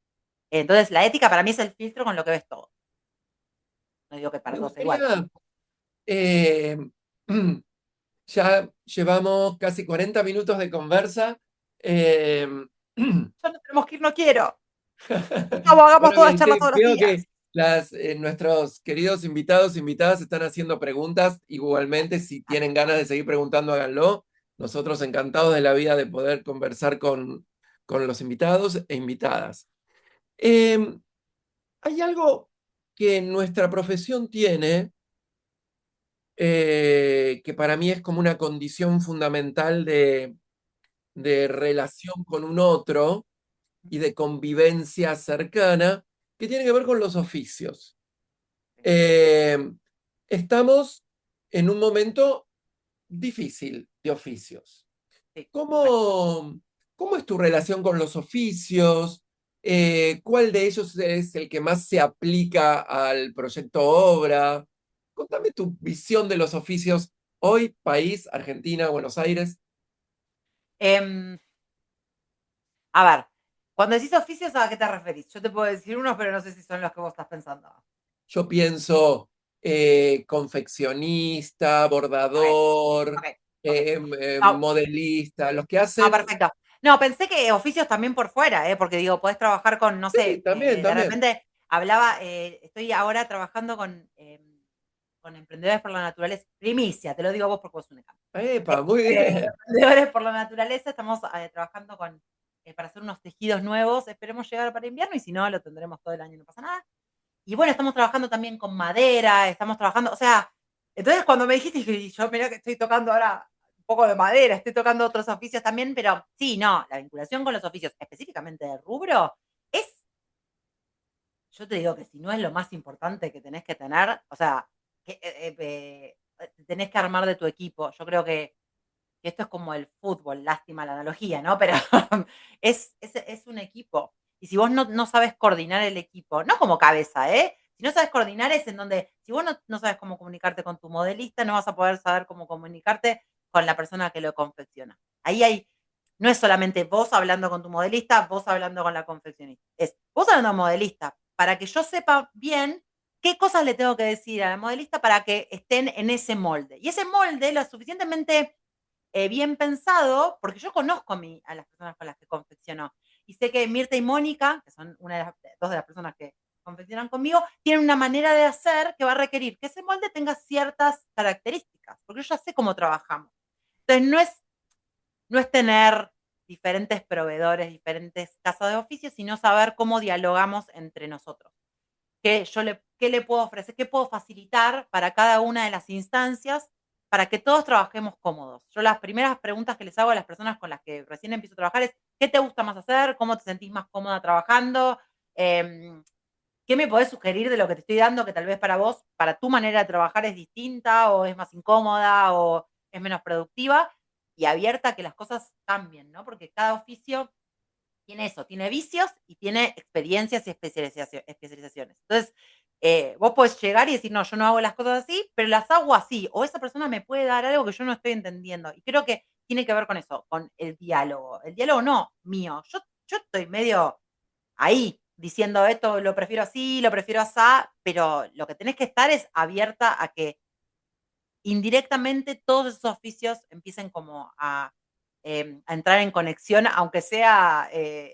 Entonces, la ética para mí es el filtro con lo que ves todo. No digo que para Me todos sea igual. gustaría, eh, ya llevamos casi 40 minutos de conversa. eh, Ya no tenemos que ir, no quiero. Gustavo, hagamos Bueno, todas charlas todos los veo que días. nuestros queridos invitados, invitadas están haciendo preguntas. Igualmente, si tienen ganas de seguir preguntando, háganlo. Nosotros encantados de la vida de poder conversar con los invitados e invitadas. Eh, Hay algo que nuestra profesión tiene, que para mí es como una condición fundamental de relación con un otro y de convivencia cercana, que tiene que ver con los oficios. Eh, Estamos en un momento difícil de oficios. Sí, exacto. ¿Cómo es tu relación con los oficios? ¿Cuál de ellos es el que más se aplica al proyecto obra? Contame tu visión de los oficios hoy, país, Argentina, Buenos Aires. Em, a ver, cuando decís oficios, ¿a qué te referís? Yo te puedo decir unos, pero no sé si son los que vos estás pensando. Yo pienso confeccionista, Ok, bordador, ok, ok. No, modelista, los que no, hacen... perfecto. No, pensé que oficios también por fuera, porque digo, podés trabajar con, no Sí, sé, también, de también. repente hablaba, estoy ahora trabajando con Emprendedores por la Naturaleza, primicia, te lo digo a vos porque vos sos un encanto. Epa, muy bien. Emprendedores por la Naturaleza, estamos trabajando para hacer unos tejidos nuevos, esperemos llegar para invierno y si no, lo tendremos todo el año, no pasa nada. Y bueno, estamos trabajando también con madera, estamos trabajando, o sea, entonces cuando me dijiste, dije, yo mirá que estoy tocando ahora un poco de madera, estoy tocando otros oficios también, pero sí, no, la vinculación con los oficios, específicamente de rubro, es, yo te digo que si no es lo más importante que tenés que tener, o sea, que, tenés que armar de tu equipo. Yo creo que esto es como el fútbol, lástima la analogía, ¿no? Pero es un equipo. Y si vos no sabes coordinar el equipo, no como cabeza, ¿eh? Si no sabes coordinar es en donde, si vos no sabes cómo comunicarte con tu modelista, no vas a poder saber cómo comunicarte con la persona que lo confecciona. Ahí no es solamente vos hablando con tu modelista, vos hablando con la confeccionista. Es vos hablando con modelista, para que yo sepa bien qué cosas le tengo que decir a la modelista para que estén en ese molde. Y ese molde lo suficientemente bien pensado, porque yo conozco a las personas con las que confecciono. Y sé que Mirta y Mónica, que son dos de las personas que confeccionan conmigo, tienen una manera de hacer que va a requerir que ese molde tenga ciertas características, porque yo ya sé cómo trabajamos. Entonces, no es tener diferentes proveedores, diferentes casas de oficio, sino saber cómo dialogamos entre nosotros. ¿Qué le puedo ofrecer? ¿Qué puedo facilitar para cada una de las instancias para que todos trabajemos cómodos? Yo las primeras preguntas que les hago a las personas con las que recién empiezo a trabajar es, ¿qué te gusta más hacer? ¿Cómo te sentís más cómoda trabajando? Em, ¿Qué me podés sugerir de lo que te estoy dando que tal vez para vos, para tu manera de trabajar es distinta o es más incómoda o es menos productiva? Y abierta a que las cosas cambien, ¿no? Porque cada oficio tiene eso, tiene vicios y tiene experiencias y especializaciones. Entonces, vos podés llegar y decir, no, yo no hago las cosas así, pero las hago así, o esa persona me puede dar algo que yo no estoy entendiendo. Y creo que tiene que ver con eso, con el diálogo. El diálogo no mío, yo estoy medio ahí, diciendo esto lo prefiero así, lo prefiero asá, pero lo que tenés que estar es abierta a que indirectamente todos esos oficios empiecen como a entrar en conexión, aunque sea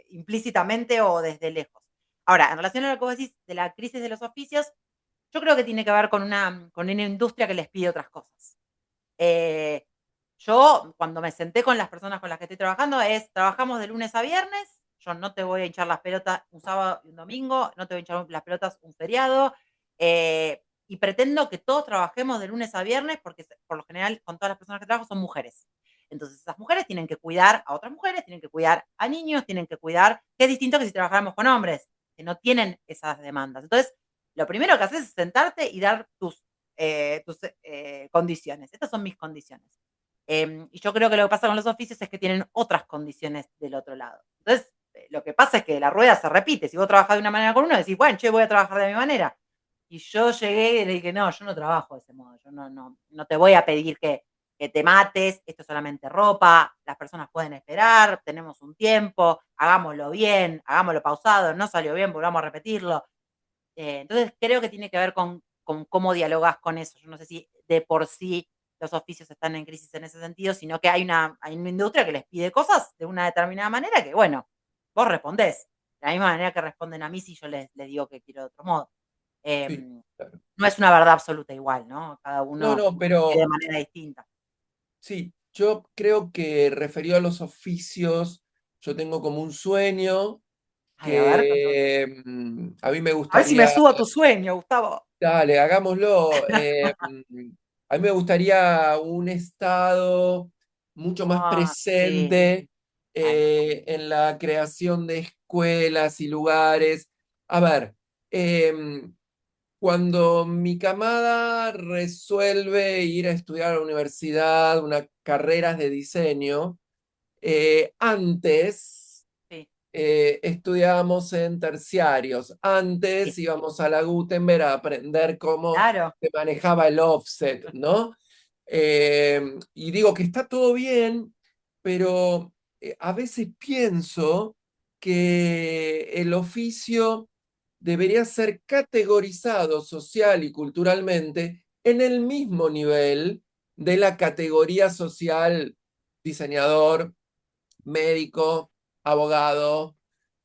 implícitamente o desde lejos. Ahora, en relación a lo que vos decís de la crisis de los oficios, yo creo que tiene que ver con una industria que les pide otras cosas. Eh, yo, cuando me senté con las personas con las que estoy trabajando, trabajamos de lunes a viernes, yo no te voy a hinchar las pelotas un sábado y un domingo, no te voy a hinchar las pelotas un feriado, y pretendo que todos trabajemos de lunes a viernes, porque por lo general con todas las personas que trabajo son mujeres. Entonces esas mujeres tienen que cuidar a otras mujeres, tienen que cuidar a niños, tienen que cuidar, que es distinto que si trabajáramos con hombres, que no tienen esas demandas. Entonces, lo primero que haces es sentarte y dar tus condiciones. Estas son mis condiciones. Y yo creo que lo que pasa con los oficios es que tienen otras condiciones del otro lado. Entonces, lo que pasa es que la rueda se repite. Si vos trabajás de una manera con uno, decís, bueno, che, voy a trabajar de mi manera. Y yo llegué y le dije, no, yo no trabajo de ese modo. Yo no te voy a pedir que te mates, esto es solamente ropa, las personas pueden esperar, tenemos un tiempo, hagámoslo bien, hagámoslo pausado, no salió bien, volvamos a repetirlo. Entonces creo que tiene que ver con cómo dialogas con eso. Yo no sé si de por sí los oficios están en crisis en ese sentido, sino que hay una industria que les pide cosas de una determinada manera que, bueno, vos respondés. De la misma manera que responden a mí si yo les digo que quiero de otro modo. Sí, claro. No es una verdad absoluta igual, ¿no? Cada No, uno no, quiere de pero manera distinta. sí, yo creo que referido a los oficios, yo tengo como un sueño Ay, a ver, contame. que a mí me A ver si me gustaría, subo a tu sueño, Gustavo. dale, hagámoslo. A mí me gustaría un estado mucho más Ah, sí. presente Bueno, en la creación de escuelas y lugares. A ver, em, cuando mi camada resuelve ir a estudiar a la universidad, unas carreras de diseño, antes sí, estudiábamos en terciarios. Antes sí, íbamos a la Gutenberg a aprender cómo claro. se manejaba el offset, ¿no? Y digo que está todo bien, pero a veces pienso que el oficio debería ser categorizado social y culturalmente en el mismo nivel de la categoría social diseñador, médico, abogado,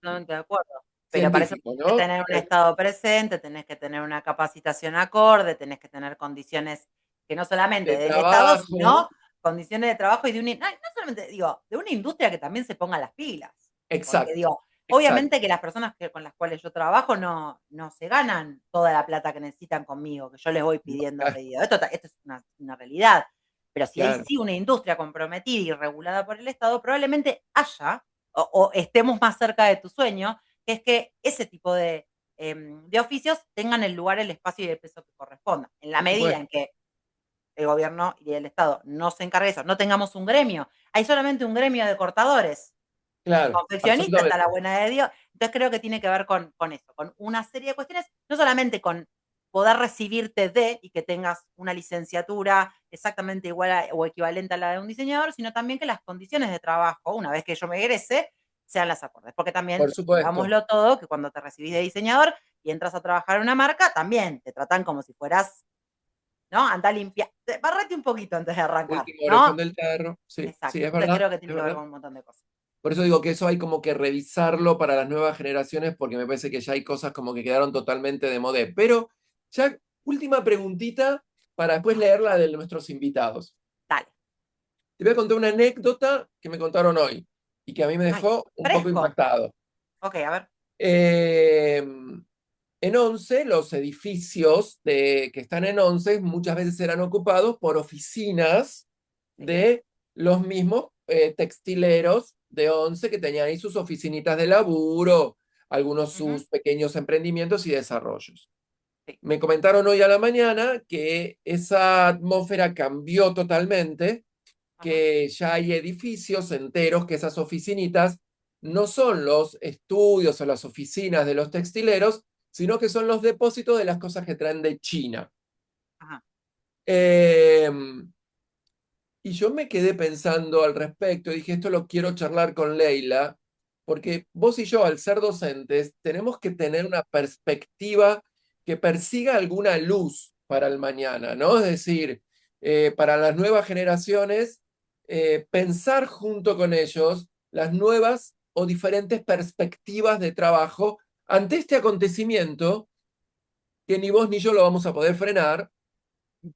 Totalmente de acuerdo. Pero para eso científico, tenés que ¿no? tener un estado presente, tenés que tener una capacitación acorde, tenés que tener condiciones que no solamente De del Estado, trabajo, sino condiciones de trabajo y no solamente, digo, de una industria que también se ponga las pilas. Porque exacto, digo, exacto, obviamente que las personas con las cuales yo trabajo no se ganan toda la plata que necesitan conmigo, que yo les voy no, pidiendo a claro, pedido. Esto es una realidad. Pero si hay claro, sí una industria comprometida y regulada por el Estado, probablemente haya o estemos más cerca de tu sueño, que es que ese tipo de oficios tengan el lugar, el espacio y el peso que corresponda. En la por medida supuesto, en que el gobierno y el Estado no se encargue de eso, no tengamos un gremio, hay solamente un gremio de cortadores, claro, confeccionista está la absolutamente. buena de Dios. Entonces creo que tiene que ver con eso, con una serie de cuestiones, no solamente con poder recibirte de y que tengas una licenciatura exactamente igual o equivalente a la de un diseñador, sino también que las condiciones de trabajo, una vez que yo me egrese, sean las acordes. Porque también, Por supuesto. pongámoslo todo, que cuando te recibís de diseñador y entras a trabajar en una marca, también te tratan como si fueras, ¿no? Anda a limpiar, barrete un poquito antes de arrancar, Último orejón ¿no? del tarro. Sí, sí, Exacto. es Entonces verdad, creo que es tiene que ver verdad. con un montón de cosas. Por eso digo que eso hay como que revisarlo para las nuevas generaciones, porque me parece que ya hay cosas como que quedaron totalmente de moda. Pero ya, última preguntita para después leer la de nuestros invitados. Dale. Te voy a contar una anécdota que me contaron hoy y que a mí me Ay, dejó un poco fresco. impactado. Ok, a ver. Eh, en Once, los edificios que están en Once muchas veces eran ocupados por oficinas Sí. de los mismos textileros de Once que tenían ahí sus oficinitas de laburo, algunos Ujú, sus pequeños emprendimientos y desarrollos. sí. Me comentaron hoy a la mañana que esa atmósfera cambió totalmente, Ajá, que ya hay edificios enteros, que esas oficinitas no son los estudios o las oficinas de los textileros, sino que son los depósitos de las cosas que traen de China. ajá. Eh, y yo me quedé pensando al respecto y dije, esto lo quiero charlar con Leila, porque vos y yo, al ser docentes, tenemos que tener una perspectiva que persiga alguna luz para el mañana, ¿no? Es decir, para las nuevas generaciones, pensar junto con ellos las nuevas o diferentes perspectivas de trabajo ante este acontecimiento que ni vos ni yo lo vamos a poder frenar,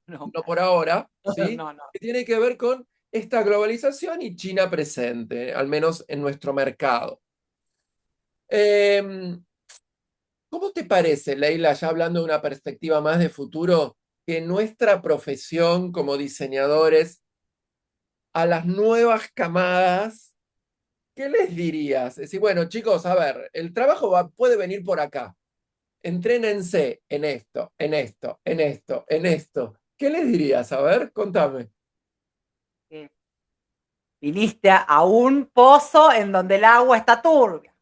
No, no por ahora, ¿sí? no, no. Que tiene que ver con esta globalización y China presente, al menos en nuestro mercado. Eh, ¿Cómo te parece, Leila, ya hablando de una perspectiva más de futuro, que nuestra profesión como diseñadores a las nuevas camadas, qué les dirías? Es decir, bueno, chicos, a ver, el trabajo puede venir por acá. Entrénense en esto, en esto, en esto, en esto. ¿Qué les dirías? A ver, contame. Que viniste a un pozo en donde el agua está turbia.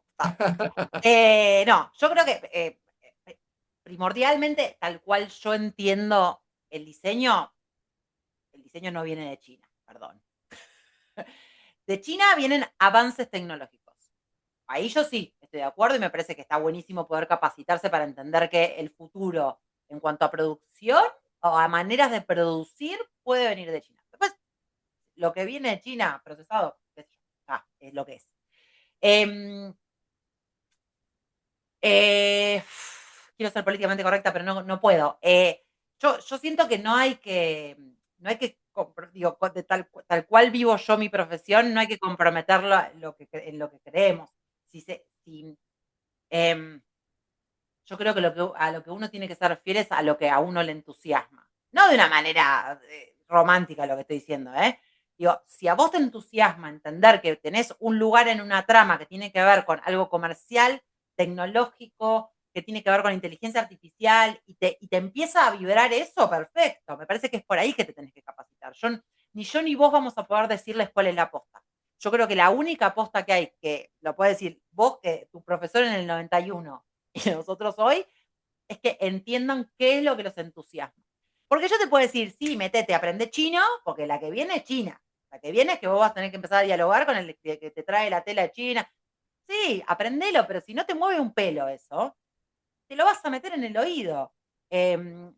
No, yo creo que primordialmente, tal cual yo entiendo el diseño no viene de China, perdón. De China vienen avances tecnológicos. Ahí yo sí estoy de acuerdo y me parece que está buenísimo poder capacitarse para entender que el futuro en cuanto a producción o a maneras de producir puede venir de China. Después, lo que viene de China procesado, es lo que es. Eh, eh, quiero ser políticamente correcta, pero no puedo. Yo siento que no hay que digo, tal cual vivo yo mi profesión, no hay que comprometerlo en lo que creemos. Si, em, yo creo que, a lo que uno tiene que ser fiel es a lo que a uno le entusiasma. No de una manera romántica lo que estoy diciendo, ¿eh? Digo, si a vos te entusiasma entender que tenés un lugar en una trama que tiene que ver con algo comercial, tecnológico, que tiene que ver con inteligencia artificial, y te empieza a vibrar eso, perfecto. Me parece que es por ahí que te tenés que capacitar. Ni yo ni vos vamos a poder decirles cuál es la aposta. Yo creo que la única aposta que hay, que lo puede decir vos, que tu profesor en el 91 y nosotros hoy, es que entiendan qué es lo que los entusiasma. Porque yo te puedo decir, sí, metete, aprende chino, porque la que viene es China. La que viene es que vos vas a tener que empezar a dialogar con el que te trae la tela de China. Sí, aprendelo, pero si no te mueve un pelo eso, te lo vas a meter en el oído.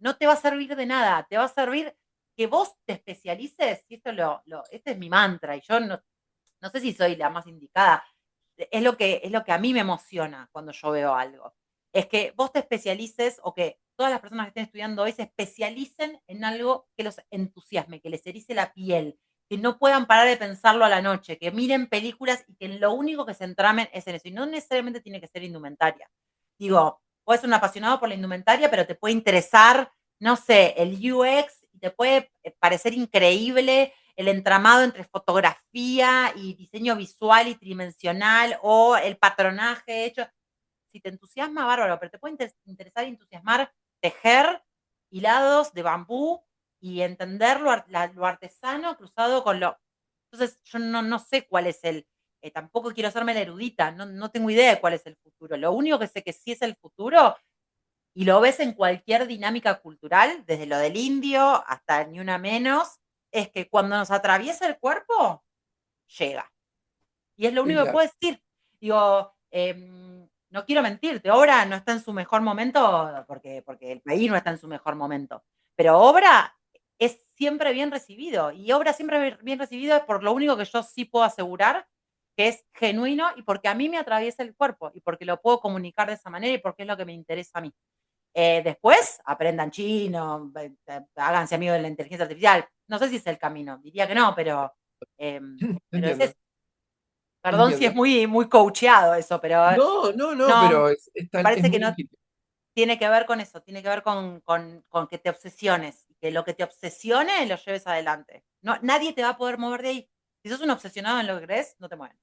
No te va a servir de nada, te va a servir que vos te especialices, y este es mi mantra, y yo no sé si soy la más indicada, es lo que a mí me emociona cuando yo veo algo. Es que vos te especialices o que todas las personas que estén estudiando hoy se especialicen en algo que los entusiasme, que les erice la piel, que no puedan parar de pensarlo a la noche, que miren películas y que lo único que se entramen es en eso. Y no necesariamente tiene que ser indumentaria. Digo, puedes ser un apasionado por la indumentaria, pero te puede interesar, no sé, el UX y te puede parecer increíble el entramado entre fotografía y diseño visual y tridimensional o el patronaje hecho. Si te entusiasma, bárbaro, pero te puede interesar y entusiasmar tejer hilados de bambú y entender lo artesano cruzado con lo. Entonces, yo no sé cuál es tampoco quiero hacerme la erudita, no tengo idea de cuál es el futuro. Lo único que sé que sí es el futuro, y lo ves en cualquier dinámica cultural, desde lo del indio hasta ni una menos, es que cuando nos atraviesa el cuerpo, llega. Y es lo Sí, único que claro. puedo decir. Digo, no quiero mentirte, Obra no está en su mejor momento porque el país no está en su mejor momento. Pero Obra es siempre bien recibido. Y Obra siempre bien recibido es por lo único que yo sí puedo asegurar, que es genuino y porque a mí me atraviesa el cuerpo y porque lo puedo comunicar de esa manera y porque es lo que me interesa a mí. Después, aprendan chino, háganse amigos de la inteligencia artificial. No sé si es el camino, diría que no, pero es Entiendo, eso. Perdón si es entiendo. muy, muy coacheado eso, pero No, no, no, no, pero me es parece que muy no legítimo. tiene que ver con eso, tiene que ver con que te obsesiones, y que lo que te obsesione lo lleves adelante. No, nadie te va a poder mover de ahí. Si sos un obsesionado en lo que crees, no te mueven.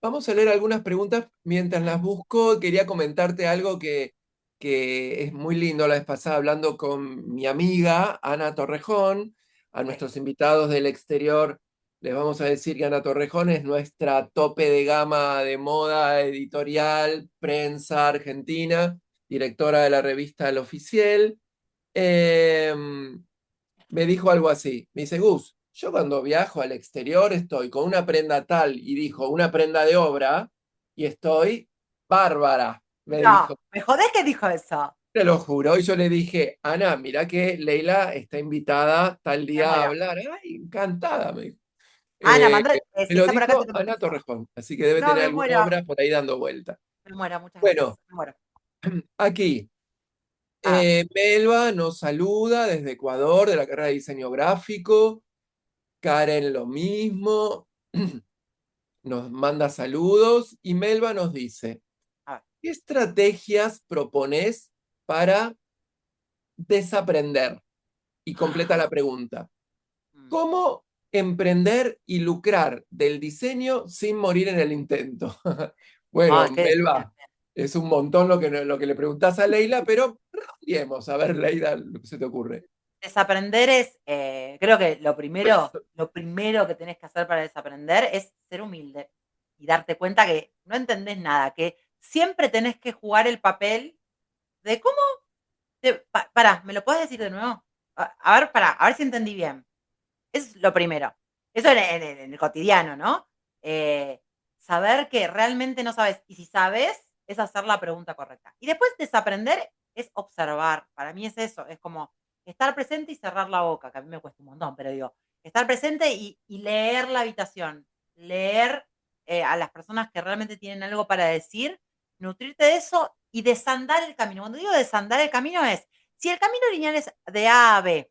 Vamos a leer algunas preguntas mientras las busco. Quería comentarte algo que es muy lindo. La vez pasada hablando con mi amiga Ana Torrejón, a Sí. nuestros invitados del exterior, les vamos a decir que Ana Torrejón es nuestra tope de gama de moda editorial, prensa argentina, directora de la revista El Oficial. Eh, Me dijo algo así. Me dice, Gus, yo cuando viajo al exterior estoy con una prenda tal y dijo una prenda de obra. y estoy bárbara, me No, dijo. me jodés que dijo eso. Te lo juro, y yo le dije, Ana, mira que Leila está invitada tal Me día a muero. hablar. Ay, encantada, me dijo. Ana, Eh, Me si lo está por acá te dijo mando un Ana beso. Torrejón, así que debe No, tener me alguna muero. obra por ahí dando vuelta. Me muero, muchas Bueno, gracias. Me muero. aquí, A ver, Melba nos saluda desde Ecuador, de la carrera de diseño gráfico. Karen lo mismo, nos manda saludos y Melba nos dice, a ver. ¿qué estrategias propones para desaprender? Y completa la pregunta. Mm. ¿Cómo emprender y lucrar del diseño sin morir en el intento? Bueno, Ay, qué difícil. Melba, es un montón lo que le preguntás a Leila, pero redondeemos. A ver, Leila, lo que se te ocurre. Desaprender es, creo que lo primero que tenés que hacer para desaprender es ser humilde y darte cuenta que no entendés nada, que siempre tenés que jugar el papel de cómo pará, ¿me lo puedes decir de nuevo? A ver, pará, a ver si entendí bien. Eso es lo primero. Eso en el cotidiano, ¿no? Eh, Saber que realmente no sabes. Y si sabes, es hacer la pregunta correcta. Y después desaprender es observar. Para mí es eso. Es como estar presente y cerrar la boca, que a mí me cuesta un montón, pero digo, estar presente y leer la habitación. Leer a las personas que realmente tienen algo para decir, nutrirte de eso y desandar el camino. Cuando digo desandar el camino es, si el camino lineal es de A a B,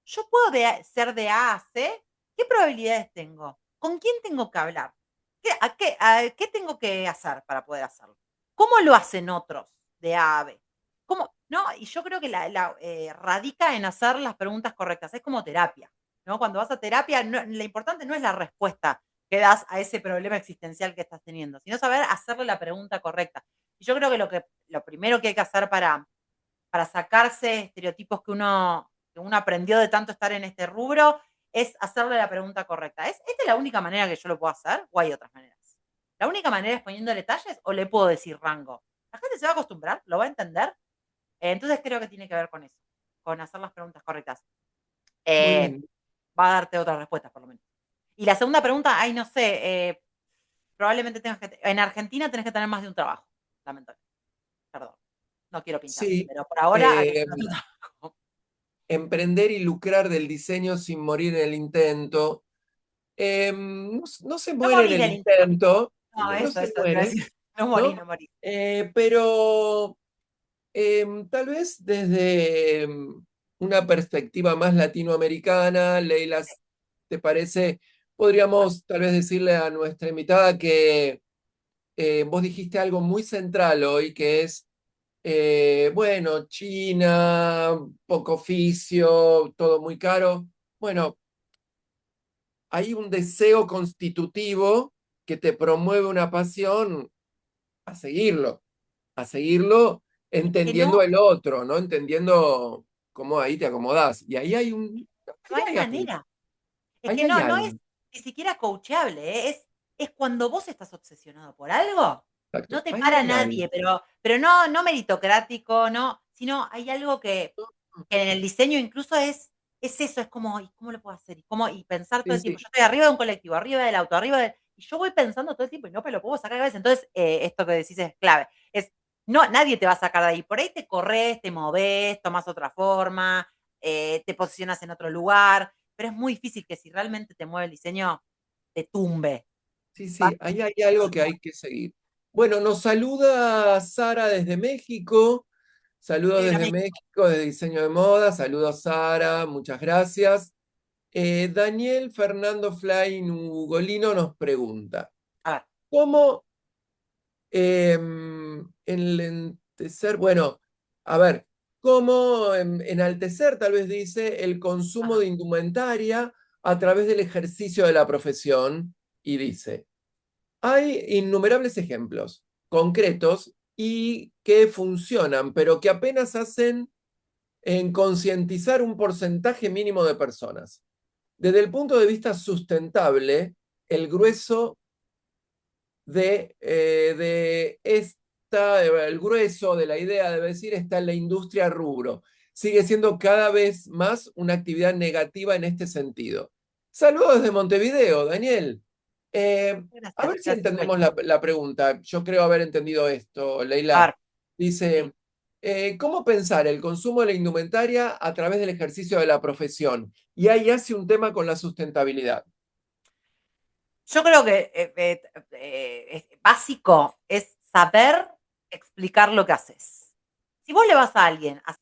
yo puedo ser de A a C, ¿qué probabilidades tengo? ¿Con quién tengo que hablar? ¿Qué tengo que hacer para poder hacerlo? ¿Cómo lo hacen otros de A a B? ¿Cómo? ¿No? Y yo creo que radica en hacer las preguntas correctas. Es como terapia, ¿no? Cuando vas a terapia, lo importante no es la respuesta que das a ese problema existencial que estás teniendo, sino saber hacerle la pregunta correcta. Y yo creo que lo primero que hay que hacer para sacarse estereotipos que uno aprendió de tanto estar en este rubro, es hacerle la pregunta correcta. ¿Esta es la única manera que yo lo puedo hacer o hay otras maneras? ¿La única manera es poniéndole detalles o le puedo decir rango? La gente se va a acostumbrar, lo va a entender. Entonces creo que tiene que ver con eso, con hacer las preguntas correctas. Muy Eh, bien. Va a darte otras respuestas, por lo menos. Y la segunda pregunta, ay, no sé, probablemente en Argentina tenés que tener más de un trabajo, lamentablemente. Perdón, no quiero pincharte, Sí, pero por ahora tenés eh, que tener un trabajo. emprender y lucrar del diseño sin morir en el intento. No, no se No muere en morís el del intento. intento, No, no eso, se te iba a muere, decir. No morí, ¿no? no morí. Pero tal vez desde una perspectiva más latinoamericana, Leila, ¿te parece? Podríamos tal vez decirle a nuestra invitada que vos dijiste algo muy central hoy, que es, bueno, China, poco oficio, todo muy caro. Bueno, hay un deseo constitutivo que te promueve una pasión a seguirlo Es que entendiendo no, el otro, ¿no? Entendiendo cómo ahí te acomodás. Y ahí hay no hay ahí hay algo, manera. Es ahí que hay no es algo. ni siquiera coacheable, ¿eh? Es cuando vos estás obsesionado por algo, no Exacto, te ahí para hay algo. nadie, pero no meritocrático, no, sino hay algo que en el diseño incluso es eso, es como, ¿y cómo lo puedo hacer? Y pensar todo Sí, el tiempo. sí, Yo estoy arriba de un colectivo, arriba del auto, y yo voy pensando todo el tiempo y no me lo puedo sacar a veces. Entonces, esto que decís es clave. No, nadie te va a sacar de ahí. Por ahí te corres, te moves, tomas otra forma, te posicionas en otro lugar, pero es muy difícil que si realmente te mueve el diseño, te tumbe. sí, Va sí, ahí hay algo que hay que seguir. Bueno, nos saluda Sara desde México. Saludos vivir a desde México. México, de diseño de moda. Saludos, Sara, muchas gracias. Daniel Fernando Fly Ugolino nos pregunta, A ver, ¿cómo enaltecer, bueno, a ver, cómo enaltecer, tal vez dice, el consumo ajá. de indumentaria a través del ejercicio de la profesión? Y dice, hay innumerables ejemplos concretos y que funcionan, pero que apenas hacen en concientizar un porcentaje mínimo de personas. Desde el punto de vista sustentable, el grueso el grueso de la idea, debe decir, está en la industria rubro. Sigue siendo cada vez más una actividad negativa en este sentido. Saludos desde Montevideo, Daniel. A Gracias, ver si gracias, Will. entendemos la pregunta. Yo creo haber entendido esto, A Leila. ver, sí. Dice, ¿cómo pensar el consumo de la indumentaria a través del ejercicio de la profesión? Y ahí hace un tema con la sustentabilidad. Yo creo que básico es saber explicar lo que haces. Si vos le vas a alguien a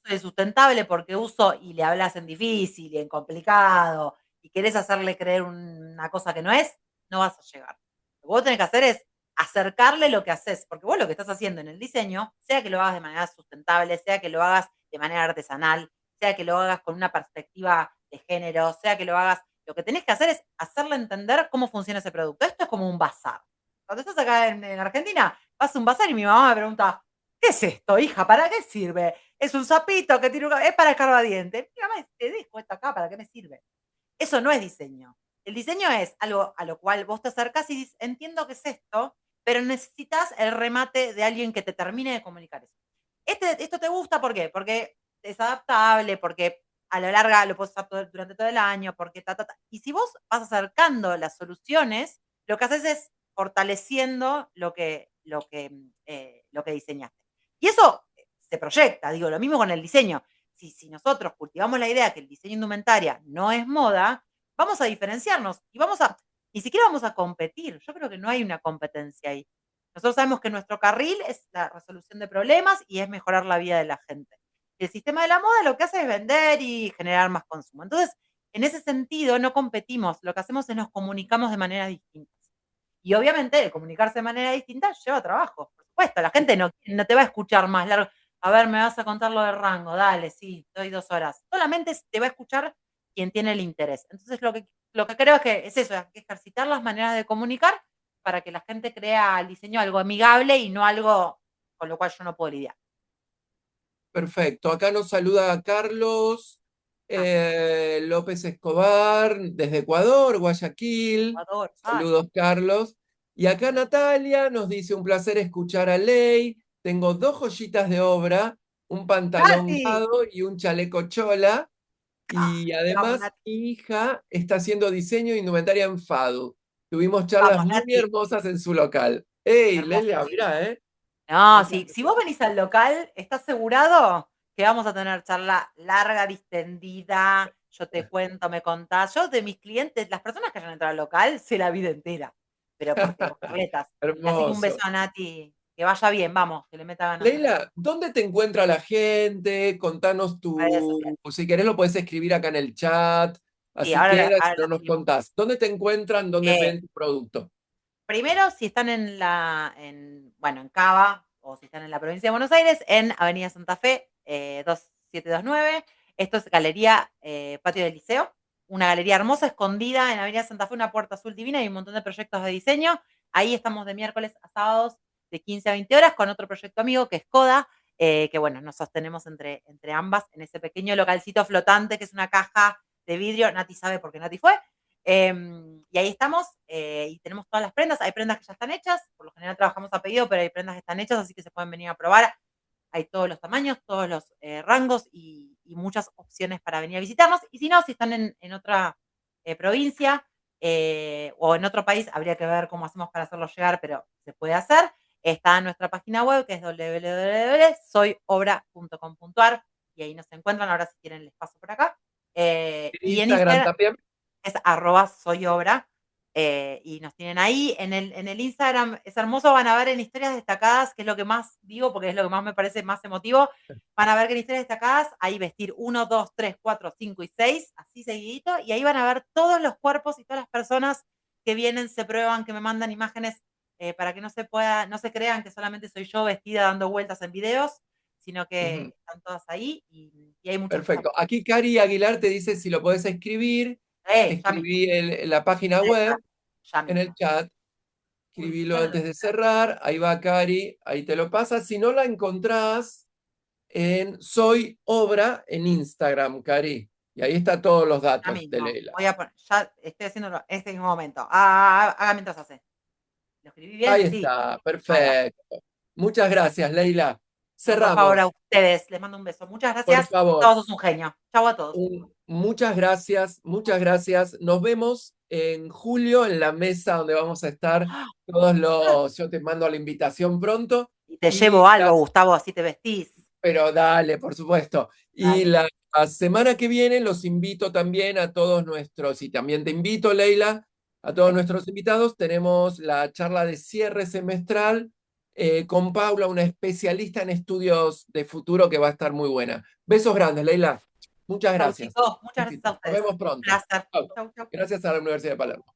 soy sustentable porque uso y le hablas en difícil y en complicado y querés hacerle creer una cosa que no es, no vas a llegar. Lo que vos tenés que hacer es acercarle lo que haces, porque vos lo que estás haciendo en el diseño, sea que lo hagas de manera sustentable, sea que lo hagas de manera artesanal, sea que lo hagas con una perspectiva de género, sea que lo hagas, lo que tenés que hacer es hacerle entender cómo funciona ese producto. Esto es como un bazar. Cuando estás acá en Argentina, vas a un bazar y mi mamá me pregunta, ¿qué es esto, hija? ¿Para qué sirve? Es un sapito que tiene es para escarbadiente. Mira, mamá, te dejo esto acá, ¿para qué me sirve? Eso no es diseño. El diseño es algo a lo cual vos te acercás y dices, entiendo que es esto, pero necesitas el remate de alguien que te termine de comunicar eso. Esto te gusta, ¿por qué? Porque es adaptable, porque a la larga lo puedes usar durante todo el año, porque ta. Y si vos vas acercando las soluciones, lo que haces es fortaleciendo lo que diseñaste. Y eso se proyecta, digo, lo mismo con el diseño. Si nosotros cultivamos la idea que el diseño indumentaria no es moda, vamos a diferenciarnos y ni siquiera vamos a competir. Yo creo que no hay una competencia ahí. Nosotros sabemos que nuestro carril es la resolución de problemas y es mejorar la vida de la gente. El sistema de la moda lo que hace es vender y generar más consumo. Entonces, en ese sentido, no competimos, lo que hacemos es nos comunicamos de manera distinta. Y obviamente el comunicarse de manera distinta lleva trabajo, por supuesto. La gente no te va a escuchar más largo. A ver, me vas a contar lo de rango, dale, sí, doy 2 horas. Solamente te va a escuchar quien tiene el interés. Entonces lo que creo es que es eso, es ejercitar las maneras de comunicar para que la gente crea el diseño algo amigable y no algo con lo cual yo no puedo lidiar. Perfecto. Acá nos saluda Carlos Ah, López Escobar desde Ecuador, Guayaquil. Ecuador. Ay, Saludos, Carlos. Y acá Natalia nos dice, un placer escuchar a Ley. Tengo dos joyitas de obra, un pantalón Nati. gado y un chaleco chola. Ah, Y vamos, además, Nati. mi hija está haciendo diseño de indumentaria en FADU. Tuvimos charlas Vamos, muy Nati. hermosas en su local. ¡Ey, Lelia, Hermosísimo. mirá, eh! No, Muchas si vos gracias. venís al local, ¿estás asegurado que vamos a tener charla larga, distendida? Yo te cuento, me contás. Yo de mis clientes, las personas que hayan entrado al local, sé la vida entera. Pero porque vos carletas. Así que un beso Hermoso. a Nati. Que vaya bien, vamos, que le meta ganas en esto. Leila, ¿dónde te encuentra la gente? Contanos Redes sociales. si querés lo podés escribir acá en el chat, Sí, así ahora, queda, si ahora lo no nos escribimos. contás. ¿Dónde te encuentran? ¿Dónde Eh, ven tu producto? Primero, si están bueno, en Cava o si están en la provincia de Buenos Aires, en Avenida Santa Fe, 2729. Esto es Galería Patio del Liceo, una galería hermosa, escondida en Avenida Santa Fe, una puerta azul divina y un montón de proyectos de diseño. Ahí estamos de miércoles a sábados de 15 a 20 horas con otro proyecto amigo que es Coda, que bueno, nos sostenemos entre ambas en ese pequeño localcito flotante que es una caja de vidrio. Nati sabe porque Nati fue. Y ahí estamos y tenemos todas las prendas. Hay prendas que ya están hechas, por lo general trabajamos a pedido, pero hay prendas que están hechas, así que se pueden venir a probar. Hay todos los tamaños, todos los rangos y muchas opciones para venir a visitarnos. Y si no, si están en otra provincia o en otro país, habría que ver cómo hacemos para hacerlo llegar, pero se puede hacer. Está en nuestra página web que es www.soyobra.com.ar y ahí nos encuentran. Ahora si quieren les paso por acá. ¿En Y en Instagram Instagram también? es @soyobra. Y nos tienen ahí. En el Instagram es hermoso, van a ver en historias destacadas, que es lo que más digo, porque es lo que más me parece más emotivo. Van a ver que en historias destacadas hay vestir 1, 2, 3, 4, 5 y 6, así seguidito, y ahí van a ver todos los cuerpos y todas las personas que vienen, se prueban, que me mandan imágenes para que no se crean que solamente soy yo vestida dando vueltas en videos, sino Ujú. que están todas ahí y hay muchas cosas. Perfecto. Aquí Cari Aguilar te dice si lo podés escribir. Ya mismo, Escribí la página en el chat, web ya en el mismo. chat. Uy, Escribilo ya no lo antes de cerrar. Ahí va Cari, ahí te lo pasa. Si no la encontrás en Soy Obra en Instagram, Cari. Y ahí está todos los ya datos de mismo. Leila. Voy a poner, ya estoy haciéndolo en este mismo momento. Haga mientras hace. ¿Lo escribí Ahí bien? Sí. está, Ahí va. perfecto. Muchas gracias, Leila. No, por favor, a Cerramos, ustedes. Les mando un beso. Muchas por gracias. favor. Todos sos un genio. Chau a todos. Muchas gracias, muchas gracias. Nos vemos en julio en la mesa donde vamos a estar todos los, yo te mando la invitación pronto, Y te y llevo algo, Gustavo, así te vestís. pero dale, por supuesto. Y Dale. la semana que viene los invito también a todos nuestros, y también te invito, Leila, a todos ¿Sí? nuestros invitados. Tenemos la charla de cierre semestral con Paula, una especialista en estudios de futuro que va a estar muy buena. Besos grandes, Leila. Muchas Chau, gracias. chicos. Muchas gracias a Éxito. Nos ustedes. vemos Un pronto. placer. Chau. Chau, chau. Gracias a la Universidad de Palermo.